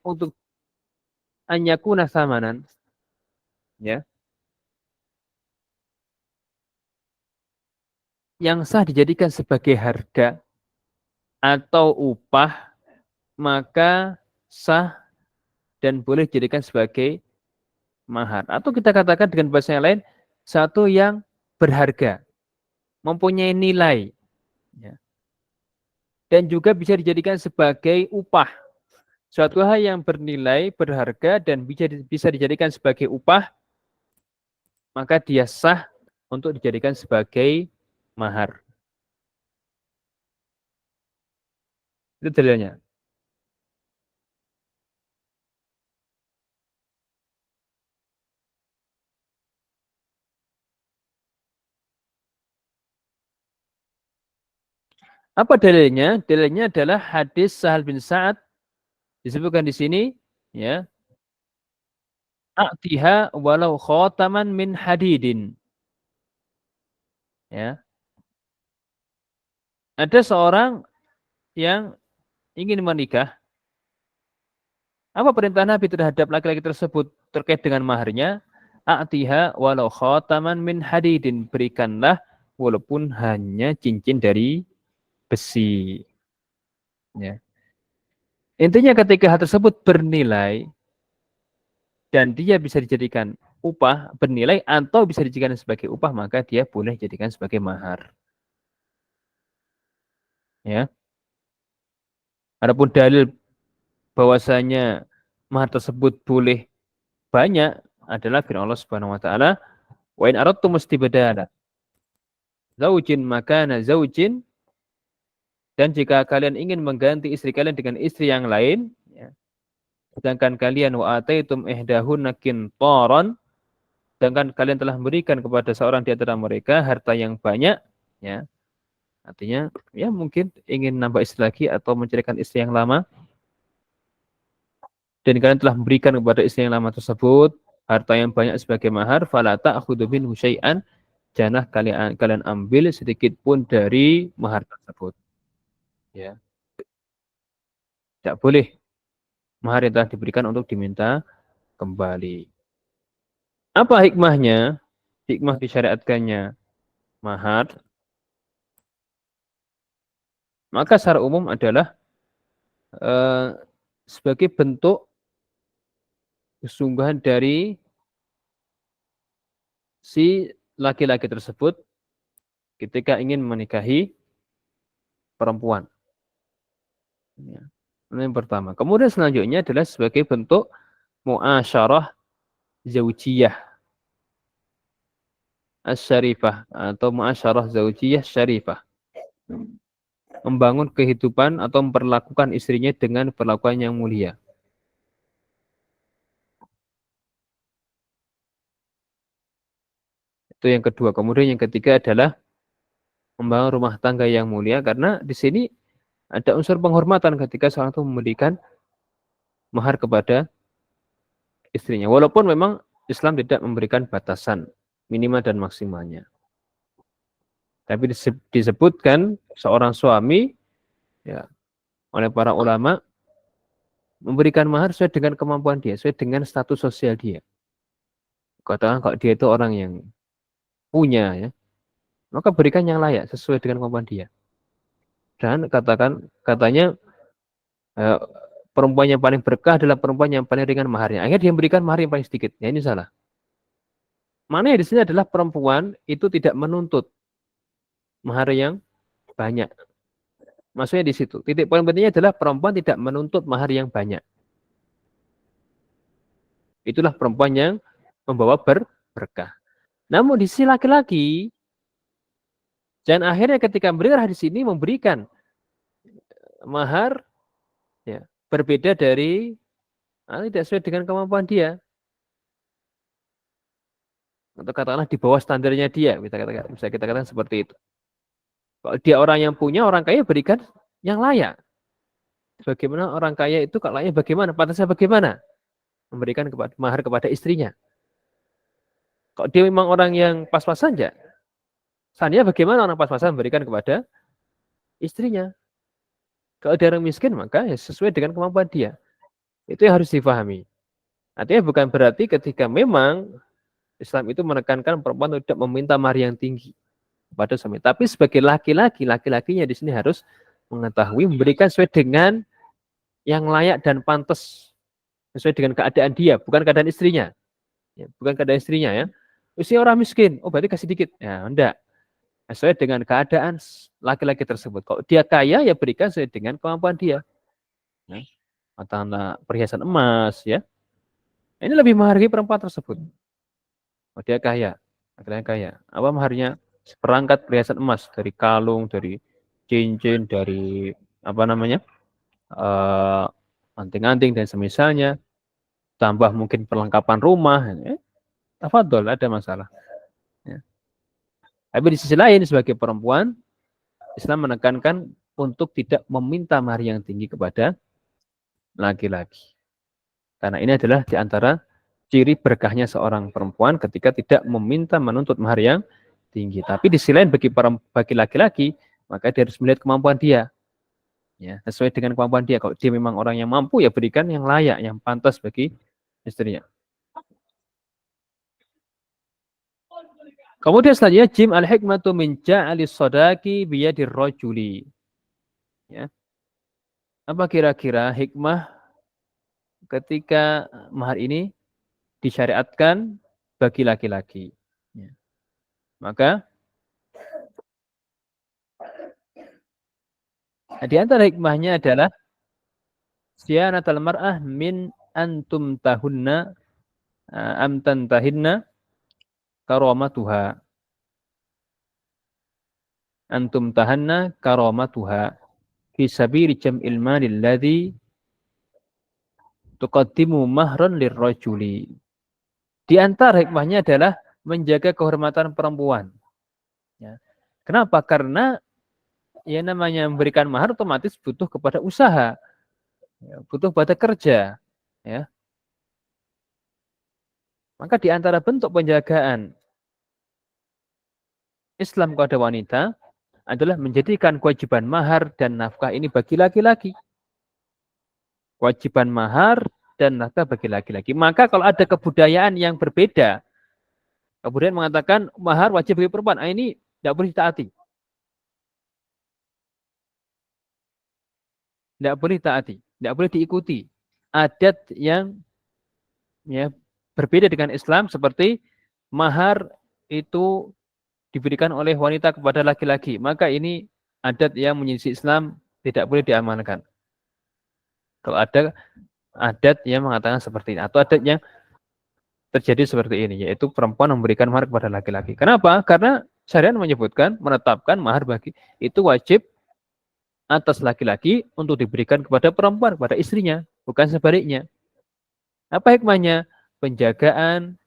untuk an yakuna thamanan, ya, yang sah dijadikan sebagai harga atau upah, maka sah dan boleh dijadikan sebagai mahar. Atau kita katakan dengan bahasa yang lain, satu yang berharga, mempunyai nilai, ya, dan juga bisa dijadikan sebagai upah. Suatu hal yang bernilai, berharga, dan bisa dijadikan sebagai upah, maka dia sah untuk dijadikan sebagai mahar. Itu dalilnya. Apa dalilnya? Dalilnya adalah hadis Sahal bin Sa'ad, disebutkan di sini, ya. A'tiha walau khataman min hadidin. Ya. Ada seorang yang ingin menikah. Apa perintah Nabi terhadap laki-laki tersebut terkait dengan maharnya? A'tiha walau khataman min hadidin. Berikanlah walaupun hanya cincin dari besi. Ya. Intinya ketika hal tersebut bernilai dan dia bisa dijadikan upah bernilai atau bisa dijadikan sebagai upah, maka dia boleh dijadikan sebagai mahar. Ya. Adapun dalil bahwasanya mahar tersebut boleh banyak adalah firman Allah Subhanahu wa taala, wa in aradtum istibdala zaujin makana zaujin, dan jika kalian ingin mengganti istri kalian dengan istri yang lain, ya, sedangkan kalian wa ataitum ihdahunna qintaran, sedangkan kalian telah memberikan kepada seorang di antara mereka harta yang banyak, ya. Artinya ya mungkin ingin nambah istri lagi atau menceraikan istri yang lama, dan kalian telah memberikan kepada istri yang lama tersebut harta yang banyak sebagai mahar, fala ta'khudhu minhu syai'an, jangan kalian ambil sedikit pun dari mahar tersebut. Ya. Tidak boleh mahar yang telah diberikan untuk diminta kembali. Apa hikmahnya? Hikmah disyariatkannya mahar. Maka secara umum adalah sebagai bentuk kesungguhan dari si laki-laki tersebut ketika ingin menikahi perempuan. Ya. Ini yang pertama. Kemudian selanjutnya adalah sebagai bentuk muasyarah zaujiyah as-syarifah atau muasyarah zaujiyah syarifah. Membangun kehidupan atau memperlakukan istrinya dengan perlakuan yang mulia. Itu yang kedua. Kemudian yang ketiga adalah membangun rumah tangga yang mulia, karena di sini ada unsur penghormatan ketika seorang itu memberikan mahar kepada istrinya. Walaupun memang Islam tidak memberikan batasan minimal dan maksimalnya. Tapi disebutkan seorang suami ya oleh para ulama memberikan mahar sesuai dengan kemampuan dia, sesuai dengan status sosial dia. Katakan kalau dia itu orang yang punya ya, maka berikan yang layak sesuai dengan kemampuan dia. Dan katanya perempuan yang paling berkah adalah perempuan yang paling ringan maharnya. Akhirnya dia memberikan mahar yang paling sedikit. Ya ini salah. Mana di sini adalah perempuan itu tidak menuntut mahar yang banyak. Maksudnya di situ. Titik poin pentingnya adalah perempuan tidak menuntut mahar yang banyak. Itulah perempuan yang membawa berkah. Namun di sisi laki-laki, dan akhirnya ketika mendengar hadis ini memberikan mahar ya, berbeda dari tidak sesuai dengan kemampuan dia. Atau katakanlah di bawah standarnya dia, bisa kita katakan seperti itu. Kalau dia orang yang punya, orang kaya berikan yang layak. Bagaimana orang kaya itu kalau layaknya bagaimana? Pantasnya bagaimana? Memberikan mahar kepada istrinya. Kalau dia memang orang yang pas-pasan saja, seandainya bagaimana orang pas-pasan memberikan kepada istrinya? Kalau dia orang miskin, maka ya sesuai dengan kemampuan dia. Itu yang harus difahami. Artinya bukan berarti ketika memang Islam itu menekankan perempuan tidak meminta mahar yang tinggi kepada suami. Tapi sebagai laki-laki, laki-lakinya di sini harus mengetahui memberikan sesuai dengan yang layak dan pantas sesuai dengan keadaan dia, bukan keadaan istrinya. Ya, bukan keadaan istrinya ya. Usia orang miskin, oh berarti kasih dikit. Ya, enggak. Sesuai dengan keadaan laki-laki tersebut. Kalau dia kaya, ya berikan sesuai dengan kemampuan dia. Ya. Katakanlah perhiasan emas, ya. Ini lebih menghargai perempuan tersebut. Oh, dia kaya, laki-laki kaya. Apa maharnya? Seperangkat perhiasan emas dari kalung, dari cincin, dari apa namanya, anting-anting dan semisalnya. Tambah mungkin perlengkapan rumah. Tafadhol, ada masalah. Ya. Tapi di sisi lain sebagai perempuan, Islam menekankan untuk tidak meminta mahar yang tinggi kepada laki-laki. Karena ini adalah di antara ciri berkahnya seorang perempuan ketika tidak meminta menuntut mahar yang tinggi. Tapi di sisi lain bagi laki-laki, maka dia harus melihat kemampuan dia. Ya, sesuai dengan kemampuan dia. Kalau dia memang orang yang mampu, ya berikan yang layak, yang pantas bagi istrinya. Kemudian selanjutnya jim al-hikmatu min ja'alis sadaqi biyadir rajuli. Ya. Apa kira-kira hikmah ketika mahar ini disyariatkan bagi laki-laki? Ya. Maka di antara hikmahnya adalah siyanatul mar'ah min antum tahunna amtan tahinna karamatuha. Antum tahanna karamatuha fi sabili jam'il malil ladzi tuqaddimu mahran lirrajuli. Di antara hikmahnya adalah menjaga kehormatan perempuan. Ya. Kenapa? Karena ya namanya memberikan mahar otomatis butuh kepada usaha, ya, butuh pada kerja. Ya. Maka di antara bentuk penjagaan Islam kepada wanita adalah menjadikan kewajiban mahar dan nafkah ini bagi laki-laki. Kewajiban mahar dan nafkah bagi laki-laki. Maka kalau ada kebudayaan yang berbeda, kemudian mengatakan mahar wajib bagi perempuan, ini tidak boleh ditaati. Tidak boleh ditaati, tidak boleh diikuti. Adat yang ya, berbeda dengan Islam seperti mahar itu diberikan oleh wanita kepada laki-laki. Maka ini adat yang menyelisih Islam tidak boleh diamalkan. Kalau ada adat yang mengatakan seperti ini, atau adat yang terjadi seperti ini, yaitu perempuan memberikan mahar kepada laki-laki. Kenapa? Karena syariat menyebutkan, menetapkan mahar bagi itu wajib atas laki-laki untuk diberikan kepada perempuan, kepada istrinya, bukan sebaliknya. Apa hikmahnya? Penjagaan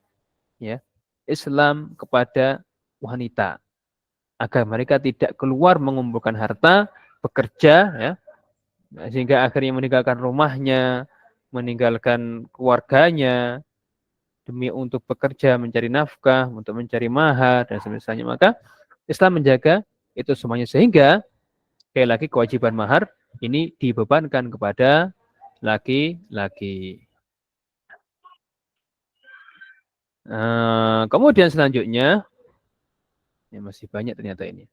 ya Islam kepada wanita agar mereka tidak keluar mengumpulkan harta, bekerja ya, sehingga akhirnya meninggalkan rumahnya, meninggalkan keluarganya demi untuk bekerja, mencari nafkah, untuk mencari mahar dan semisalnya. Maka Islam menjaga Itu semuanya, sehingga sekali lagi kewajiban mahar ini dibebankan kepada laki-laki. Kemudian selanjutnya, ya masih banyak ternyata ini.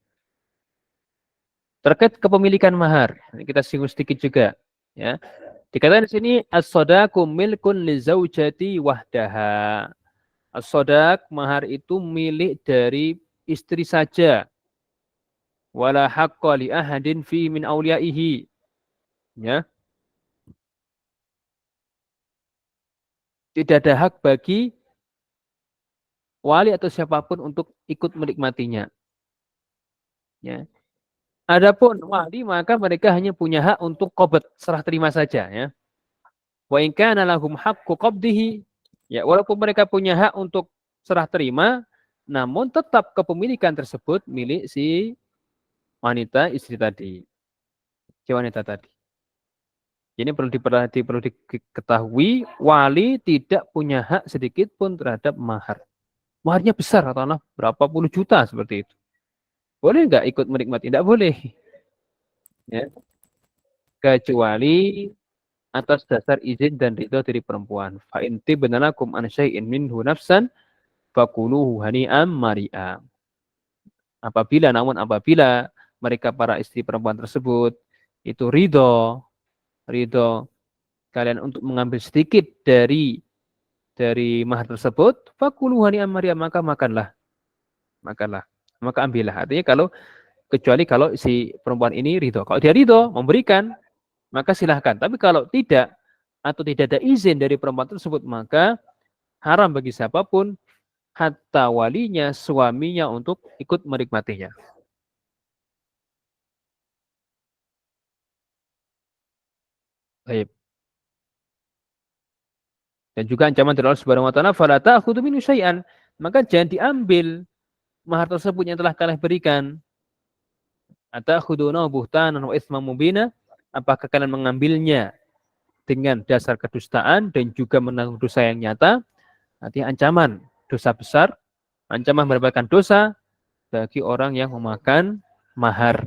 Terkait kepemilikan mahar, ini kita singgung sedikit juga. Ya, dikatakan di sini as-shadaqu milkun li zaujati wahdaha. As-shadaq, mahar itu milik dari istri saja. Wala haqqa li ahadin fi min awliyaihi. Ya. Tidak ada hak bagi wali atau siapapun untuk ikut menikmatinya. Ya. Adapun wali, maka mereka hanya punya hak untuk qabd, serah terima saja, ya. Wa in kana lahum haqqu qabdihi, ya, walaupun mereka punya hak untuk serah terima, namun tetap kepemilikan tersebut milik si wanita istri tadi. Si wanita tadi. Ini perlu diketahui, wali tidak punya hak sedikit pun terhadap mahar. Maharnya besar, katakanlah berapa puluh juta seperti itu. Boleh nggak ikut menikmati? Tidak boleh. Ya. Kecuali atas dasar izin dan ridho dari perempuan. Fa in tibna lakum an syai'in minhu nafsan fakuluhu hani'am mari'a. Namun apabila mereka para istri perempuan tersebut itu ridho kalian untuk mengambil sedikit dari mahar tersebut, fakuluhu hani'am mari'a, maka makanlah. Maka ambillah. Artinya kecuali kalau si perempuan ini ridho. Kalau dia ridho memberikan, maka silahkan. Tapi kalau tidak, atau tidak ada izin dari perempuan tersebut, maka haram bagi siapapun, hatta walinya, suaminya, untuk ikut menikmatinya. Baik. Dan juga ancaman dari Allah Subhanahu wa taala, fala ta'khudhu minhu syai'an. Maka jangan diambil mahar tersebut yang telah kalian berikan. Atakhuduna buhtanan wa itsman mubina. Apakah kalian mengambilnya dengan dasar kedustaan dan juga menanggung dosa yang nyata? Artinya ancaman dosa besar, ancaman mendapatkan dosa bagi orang yang memakan mahar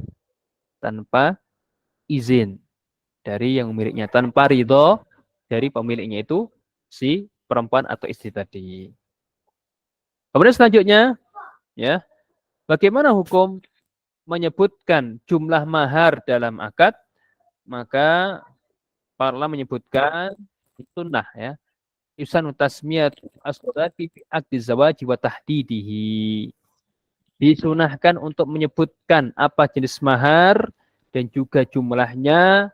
tanpa izin dari yang memilikinya, tanpa ridho dari pemiliknya, itu si perempuan atau istri tadi. Kemudian selanjutnya, ya, bagaimana hukum menyebutkan jumlah mahar dalam akad? Maka para ulama menyebutkan sunnah, ya, yusanu tasmiyat as-sadaqi fi aqdi zawaji wa tahdidihi. Disunahkan untuk menyebutkan apa jenis mahar dan juga jumlahnya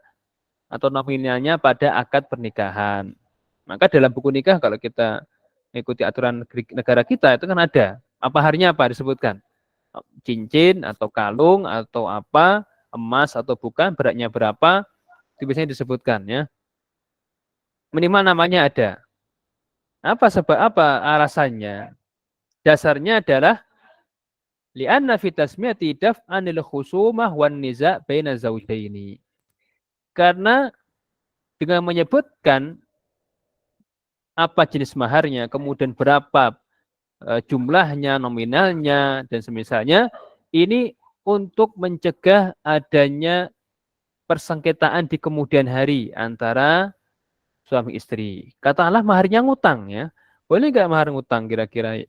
atau nominalnya pada akad pernikahan. Maka dalam buku nikah, kalau kita mengikuti aturan negara kita, itu kan ada apa harinya, apa disebutkan, cincin atau kalung atau apa, emas atau bukan, beratnya berapa, itu biasanya disebutkan, ya. Minimal namanya ada. Apa sebab, apa alasannya? Dasarnya adalah li'anna fi tasmiyati daf'anil khusumah wan niza' baina zawjaini. Karena dengan menyebutkan apa jenis maharnya, kemudian berapa jumlahnya, nominalnya, dan semisalnya, ini untuk mencegah adanya persengketaan di kemudian hari antara suami istri. Katakanlah maharnya ngutang, ya. Boleh nggak mahar ngutang kira-kira?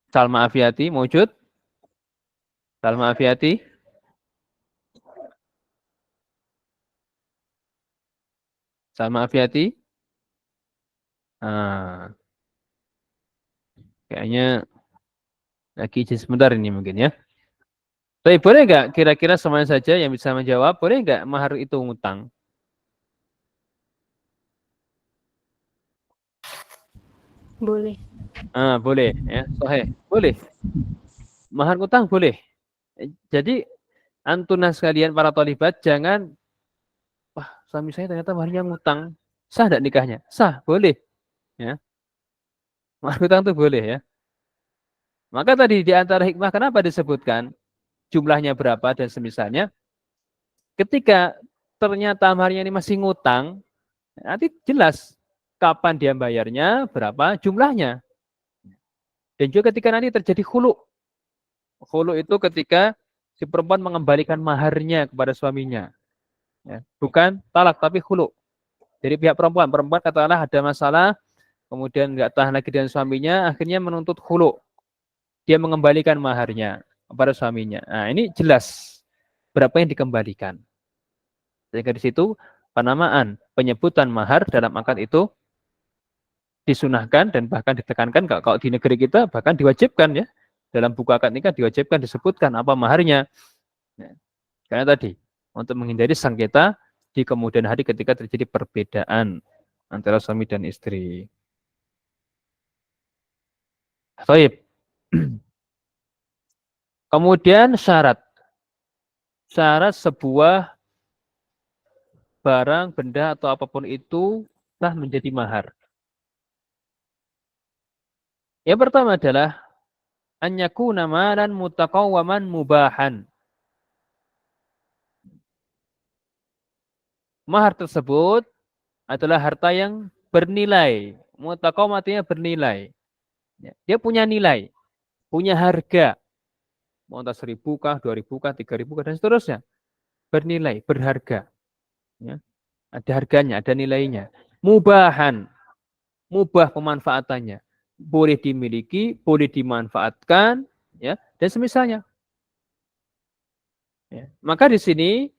Salma Afiati, mewujud? Salma Afiati? Salma Afiati? Kayaknya lagi izin sebentar ini mungkin, ya. Tapi boleh nggak kira-kira semuanya saja yang bisa menjawab, boleh nggak mahar itu ngutang? Boleh. Boleh, ya. Sahih. Boleh. Mahar ngutang boleh. Jadi antunas sekalian para thalibat, jangan, wah, suami saya ternyata maharnya ngutang. Sah enggak nikahnya? Sah, boleh. Ya. Mahar ngutang itu boleh, ya. Maka tadi di antara hikmah kenapa disebutkan jumlahnya berapa dan semisalnya, ketika ternyata maharnya ini masih ngutang, nanti jelas kapan dia bayarnya, berapa jumlahnya. Dan juga ketika nanti terjadi khulu. Khulu itu ketika si perempuan mengembalikan maharnya kepada suaminya. Ya, bukan talak, tapi khulu. Jadi pihak perempuan katakanlah ada masalah, kemudian nggak tahan lagi dengan suaminya, akhirnya menuntut khulu. Dia mengembalikan maharnya kepada suaminya. Nah, ini jelas berapa yang dikembalikan. Sehingga di situ penamaan, penyebutan mahar dalam akad itu disunahkan dan bahkan ditekankan. Kalau di negeri kita bahkan diwajibkan ya. Dalam buku akad nikah diwajibkan disebutkan apa maharnya. Ya. Karena tadi, untuk menghindari sengketa di kemudian hari ketika terjadi perbedaan antara suami dan istri. Baik. Kemudian syarat. Syarat sebuah barang, benda, atau apapun itu telah menjadi mahar. Yang pertama adalah an yakuna malan mutaqawwaman mubahan. Mahar tersebut adalah harta yang bernilai. Mutaqawwam artinya bernilai. Dia punya nilai, punya harga. Mau entah 1.000 kah, 2.000 kah, 3.000 kah, dan seterusnya. Bernilai, berharga. Ya. Ada harganya, ada nilainya. Mubahan. Mubah pemanfaatannya. Boleh dimiliki, boleh dimanfaatkan, ya, dan semisalnya. Ya. Maka di sini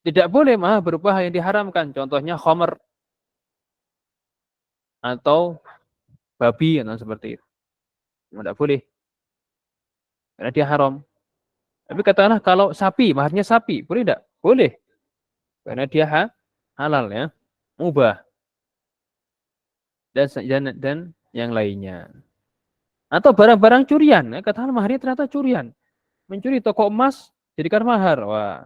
tidak boleh mahar berupa yang diharamkan. Contohnya khamr atau babi atau seperti itu. Tidak boleh. Karena dia haram. Tapi katakanlah kalau sapi, maharnya sapi, boleh tidak? Boleh. Karena dia halal ya, mubah. Dan yang lainnya. Atau barang-barang curian. Ya, katakanlah maharnya ternyata curian. Mencuri toko emas, jadikan mahar. Wah.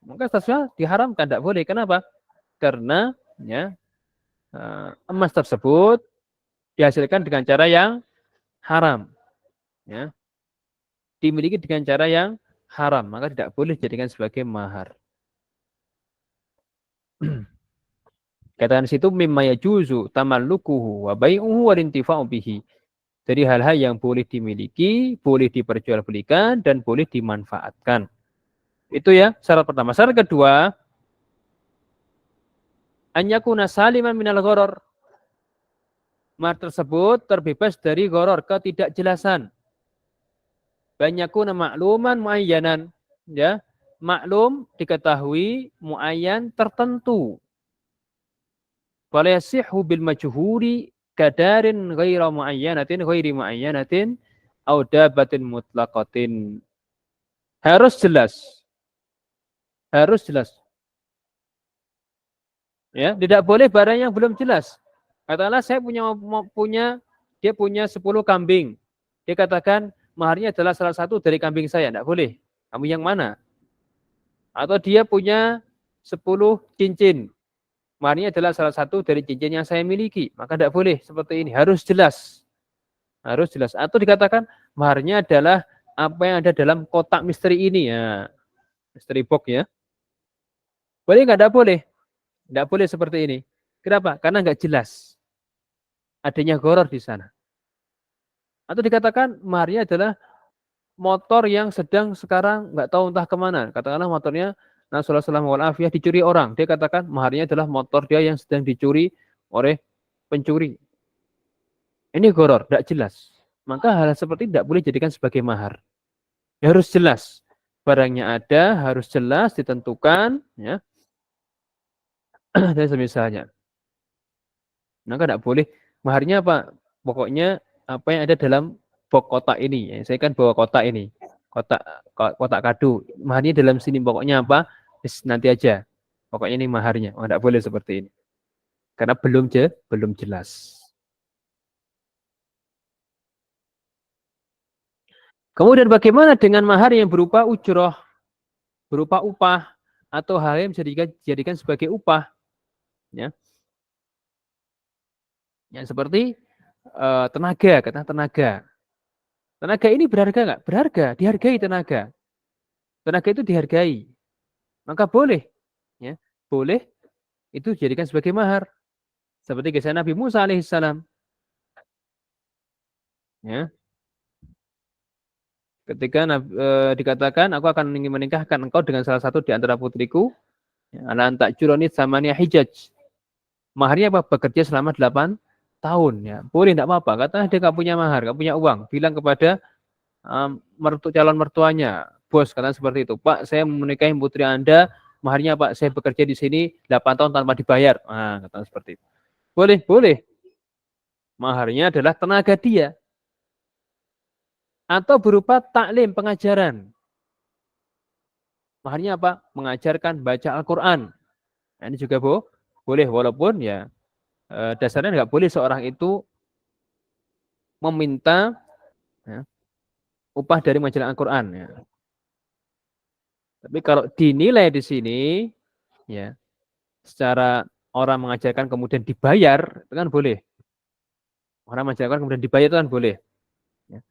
Maka statusnya diharamkan, tidak boleh. Kenapa? Karena ya, emas tersebut dihasilkan dengan cara yang haram. Ya. Dimiliki dengan cara yang haram. Maka tidak boleh dijadikan sebagai mahar. Katakan situ mimma yajuzu tamallukuhu wa bai'uhu wa intifa'u bihi. Jadi hal-hal yang boleh dimiliki, boleh diperjualbelikan dan boleh dimanfaatkan. Itu ya syarat pertama. Syarat kedua, an yakuna saliman minal gharar. Mahar tersebut terbebas dari gharar, ketidakjelasan. Banyakuna ma'luman muayyanan, ya. Maklum diketahui, muayyan tertentu. Wala yasihhu bil majhuri kadarin ghaira muayyanatin ghairi muayyanatin au dabatin mutlaqatin. Harus jelas. Harus jelas. Ya, tidak boleh barang yang belum jelas. Katakanlah saya dia punya 10 kambing. Dia katakan maharnya adalah salah satu dari kambing saya, tidak boleh. Kamu yang mana? Atau dia punya 10 cincin. Maharnya adalah salah satu dari cincin yang saya miliki. Maka tidak boleh seperti ini. Harus jelas. Harus jelas. Atau dikatakan maharnya adalah apa yang ada dalam kotak misteri ini. Ya. Misteri box ya. Boleh nggak? Tidak boleh. Tidak boleh seperti ini. Kenapa? Karena nggak jelas. Adanya gharar di sana. Atau dikatakan maharnya adalah motor yang sedang sekarang nggak tahu entah kemana. Katakanlah motornya Nasolah salam wal afiyah dicuri orang. Dia katakan maharnya adalah motor dia yang sedang dicuri oleh pencuri. Ini gharar, tidak jelas. Maka hal seperti tidak boleh dijadikan sebagai mahar. Ya, harus jelas. Barangnya ada, harus jelas, ditentukan. Ya. Dan semisalnya. Maka tidak boleh. Maharnya apa? Pokoknya apa yang ada dalam box kotak ini. Ya, saya kan bawa kotak ini. Kotak kado. Maharnya dalam sini pokoknya apa? Nanti aja. Pokoknya ini maharnya. Oh, tidak boleh seperti ini. Karena belum jelas. Kemudian bagaimana dengan mahar yang berupa ujroh, berupa upah, atau hal yang bisa dijadikan sebagai upah? Ya. Yang seperti tenaga, kata tenaga. Tenaga ini berharga nggak? Berharga, dihargai tenaga. Tenaga itu dihargai. Maka boleh. Ya, boleh itu dijadikan sebagai mahar. Seperti kisah Nabi Musa alaihissalam. Ya. Ketika dikatakan aku akan ingin menikahkan engkau dengan salah satu di antara putriku, ala anta juroni samania hijaj. Maharnya apa? Bekerja selama 8 tahun ya. Boleh enggak apa-apa. Katanya dia enggak punya mahar, enggak punya uang. Bilang kepada calon mertuanya, bos, katanya seperti itu. Pak, saya menikahi putri Anda, maharnya Pak, saya bekerja di sini 8 tahun tanpa dibayar. Nah, katanya seperti itu. Boleh, boleh. Maharnya adalah tenaga dia. Atau berupa taklim, pengajaran. Maharnya apa? Mengajarkan baca Al-Quran. Nah, ini juga boleh, walaupun ya dasarnya nggak boleh seorang itu meminta ya, upah dari majalah Al-Quran. Ya. Tapi kalau dinilai di sini, ya secara orang mengajarkan kemudian dibayar, itu kan boleh. Orang mengajarkan kemudian dibayar itu kan boleh. Ya.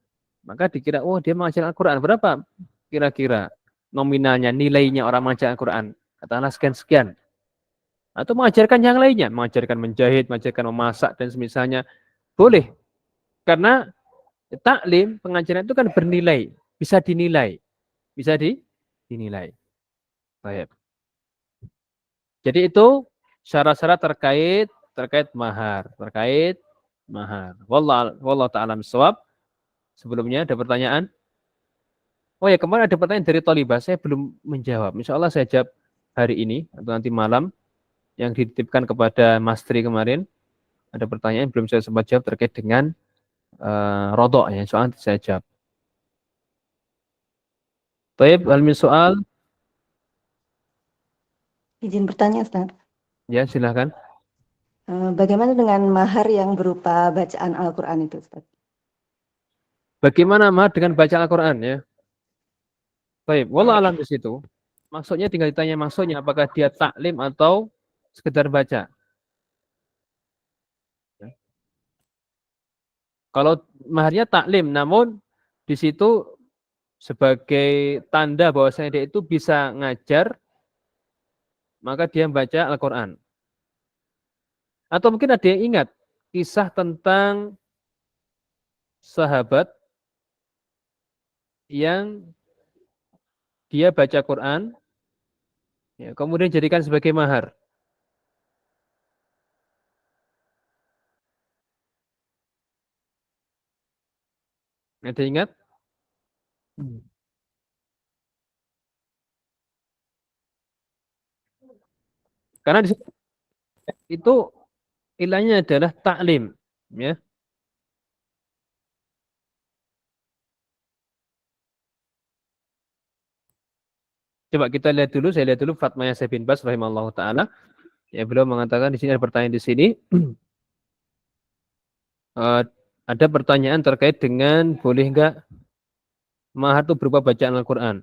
Maka dikira, oh dia mengajarkan Al-Quran. Berapa kira-kira nominalnya, nilainya orang mengajarkan Al-Quran? Katakanlah sekian-sekian. Atau mengajarkan yang lainnya, mengajarkan menjahit, mengajarkan memasak, dan semisalnya. Boleh. Karena taklim, pengajaran itu kan bernilai. Bisa dinilai. Bisa dinilai. Baik. Jadi itu syarat-syarat terkait mahar. Terkait mahar. Wallahu ta'ala bissawab. Sebelumnya ada pertanyaan? Oh ya, kemarin ada pertanyaan dari Tolibah. Saya belum menjawab. Insya Allah saya jawab hari ini atau nanti malam. Yang dititipkan kepada Mas Tri kemarin. Ada pertanyaan belum saya sempat jawab terkait dengan rodok ya. Soalnya saya jawab. Taib, hal min soal? Izin bertanya, Ustaz. Ya, silahkan. Bagaimana dengan mahar yang berupa bacaan Al-Quran itu, Ustaz? Bagaimana mahar dengan baca Al-Quran ya? Baik, wallah alam di situ. Maksudnya tinggal ditanya maksudnya apakah dia taklim atau sekedar baca. Kalau maharnya taklim, namun di situ sebagai tanda bahwasanya dia itu bisa ngajar, maka dia membaca Al-Quran. Atau mungkin ada yang ingat kisah tentang sahabat yang dia baca Quran, ya, kemudian jadikan sebagai mahar. Ada ingat? Karena di situ itu ilahnya adalah taklim, ya. Coba kita lihat dulu, saya lihat dulu fatwanya Syekh bin Baz rahimallahu taala. Ya, beliau mengatakan di sini ada pertanyaan di sini. Ada pertanyaan terkait dengan boleh enggak mahar itu berupa bacaan Al-Qur'an.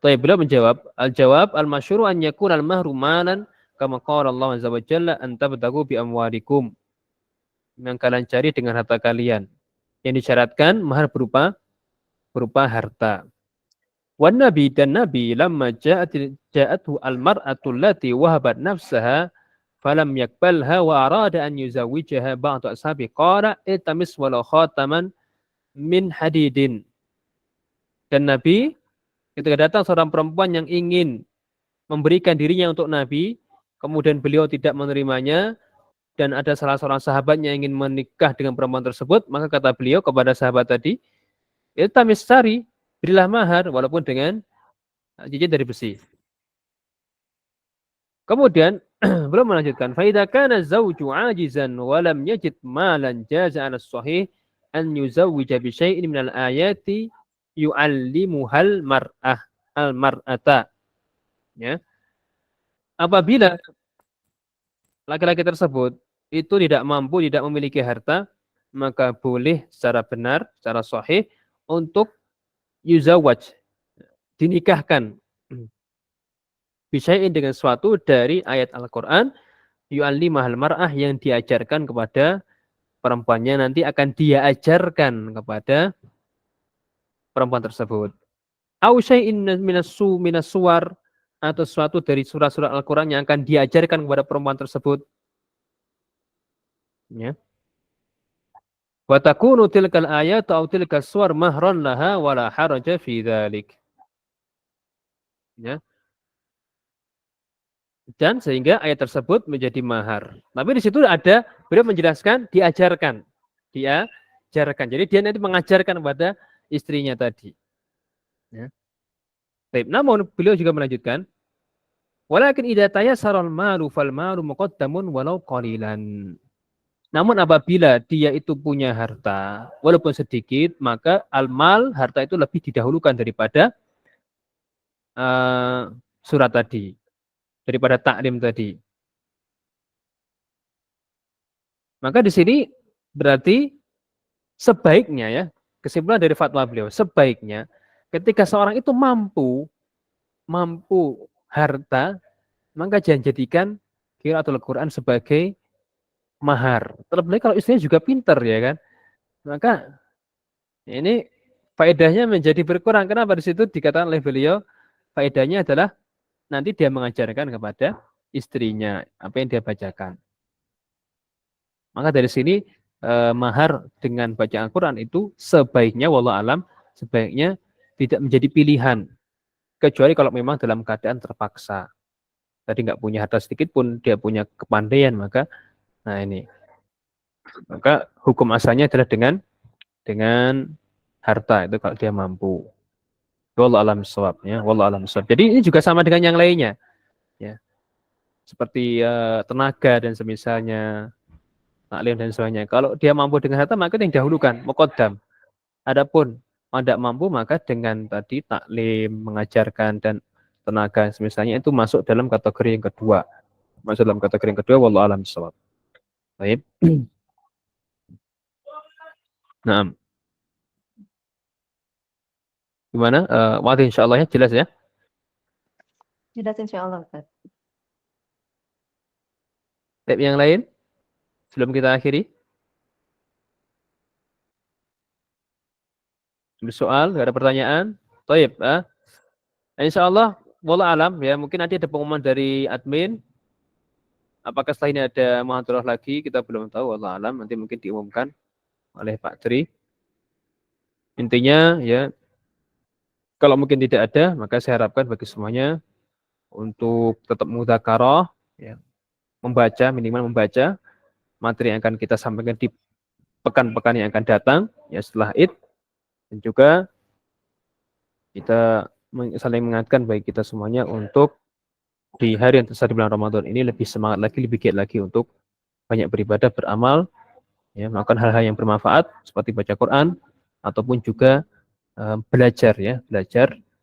Tapi beliau menjawab, al-jawab al-masyhuru an yakun al-mahru malan kama qala Allah azza wa jalla an tabtagu bi amwalikum. Yang kalian cari dengan harta kalian. Yang disyaratkan mahar berupa harta. Wan nabi dan nabi lamma ja'athu al-mar'atu allati wahabat nafsaha falam yakbalha wa arada an yuzawijaha ba'du ashabi qala itamis walau khataman min hadidin. Dan Nabi ketika datang seorang perempuan yang ingin memberikan dirinya untuk Nabi, kemudian beliau tidak menerimanya dan ada salah seorang sahabatnya yang ingin menikah dengan perempuan tersebut, maka kata beliau kepada sahabat tadi, itamis sari, berilah mahar walaupun dengan cincin dari besi. Kemudian belum melanjutkan, fa idza kana zawju ajizan wa lam yajid malan jaza 'ala sahih an yuzawwija bi syai'in min al-ayati yu'allimuhal mar'ah al-mar'ata. Ya. Apabila laki-laki tersebut itu tidak mampu, tidak memiliki harta, maka boleh secara benar, secara sahih untuk yuzawwaj, dinikahkan bisyai'in dengan suatu dari ayat Al-Qur'an yu'allimahal mar'ah yang diajarkan kepada perempuannya, nanti akan dia ajarkan kepada perempuan tersebut. Au syai'in minas suwar, atau suatu dari surah-surah Al-Qur'an yang akan diajarkan kepada perempuan tersebut. Ya. Wa takunu tilkal ayat atau tilkas suwar mahran laha wala haraja fi dzalik. Ya. Dan sehingga ayat tersebut menjadi mahar. Tapi di situ ada beliau menjelaskan diajarkan. Diajarkan. Jadi dia nanti mengajarkan kepada istrinya tadi. Ya. Baik, namun beliau juga melanjutkan, walakin idza tayassara al-malu fal malu muqaddamun walau qalilan. Namun apabila dia itu punya harta, walaupun sedikit, maka al-mal, harta itu lebih didahulukan daripada surat tadi, daripada taklim tadi. Maka di sini berarti sebaiknya ya, kesimpulan dari fatwa beliau, sebaiknya ketika seorang itu mampu harta, maka jangan jadikan qiraatul Quran sebagai mahar. Terlebih kalau istrinya juga pintar ya kan, maka ini faedahnya menjadi berkurang. Kenapa di situ dikatakan oleh beliau faedahnya adalah nanti dia mengajarkan kepada istrinya apa yang dia bacakan. Maka dari sini mahar dengan bacaan Al-Quran itu sebaiknya wallahu alam sebaiknya tidak menjadi pilihan kecuali kalau memang dalam keadaan terpaksa. Tadi nggak punya harta sedikit pun dia punya kepandaian maka maka hukum asalnya adalah dengan harta itu kalau dia mampu. Wallahu alam shawab ya, wallahu alam shawab. Jadi ini juga sama dengan yang lainnya. Ya. Seperti tenaga dan semisalnya, taklim dan sebagainya. Kalau dia mampu dengan harta maka yang dahulukan, muqaddam. Adapun tidak mampu maka dengan tadi taklim, mengajarkan dan tenaga semisalnya itu masuk dalam kategori yang kedua. Masuk dalam kategori yang kedua wallahu alam shawab. Baik. Nah. Gimana? Waktu insyaallah ya jelas ya? Jelas insyaallah, Ustaz. Step yang lain sebelum kita akhiri. Ada soal, nggak ada pertanyaan? Baik, insyaallah wallahu alam ya, mungkin nanti ada pengumuman dari admin. Apakah setelah ini ada muhadharah lagi? Kita belum tahu, wallahu alam. Nanti mungkin diumumkan oleh Pak Tri. Intinya ya, kalau mungkin tidak ada, maka saya harapkan bagi semuanya untuk tetap mudzakarah, ya, membaca, minimal membaca materi yang akan kita sampaikan di pekan-pekan yang akan datang, ya setelah Id, dan juga kita saling mengingatkan bagi kita semuanya untuk di hari yang tersisa di bulan Ramadan ini lebih semangat lagi, lebih giat lagi untuk banyak beribadah, beramal, ya, melakukan hal-hal yang bermanfaat seperti baca Quran ataupun juga belajar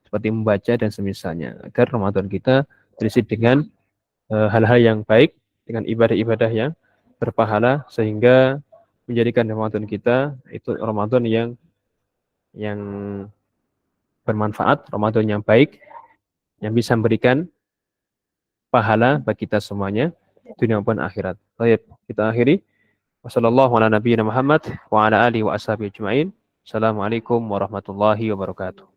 seperti membaca dan semisalnya agar Ramadan kita terisi dengan hal-hal yang baik, dengan ibadah-ibadah yang berpahala sehingga menjadikan Ramadan kita itu Ramadan yang bermanfaat, Ramadan yang baik, yang bisa memberikan pahala bagi kita semuanya, dunia maupun akhirat. Baik, kita akhiri. Wassalamualaikum warahmatullahi wabarakatuh.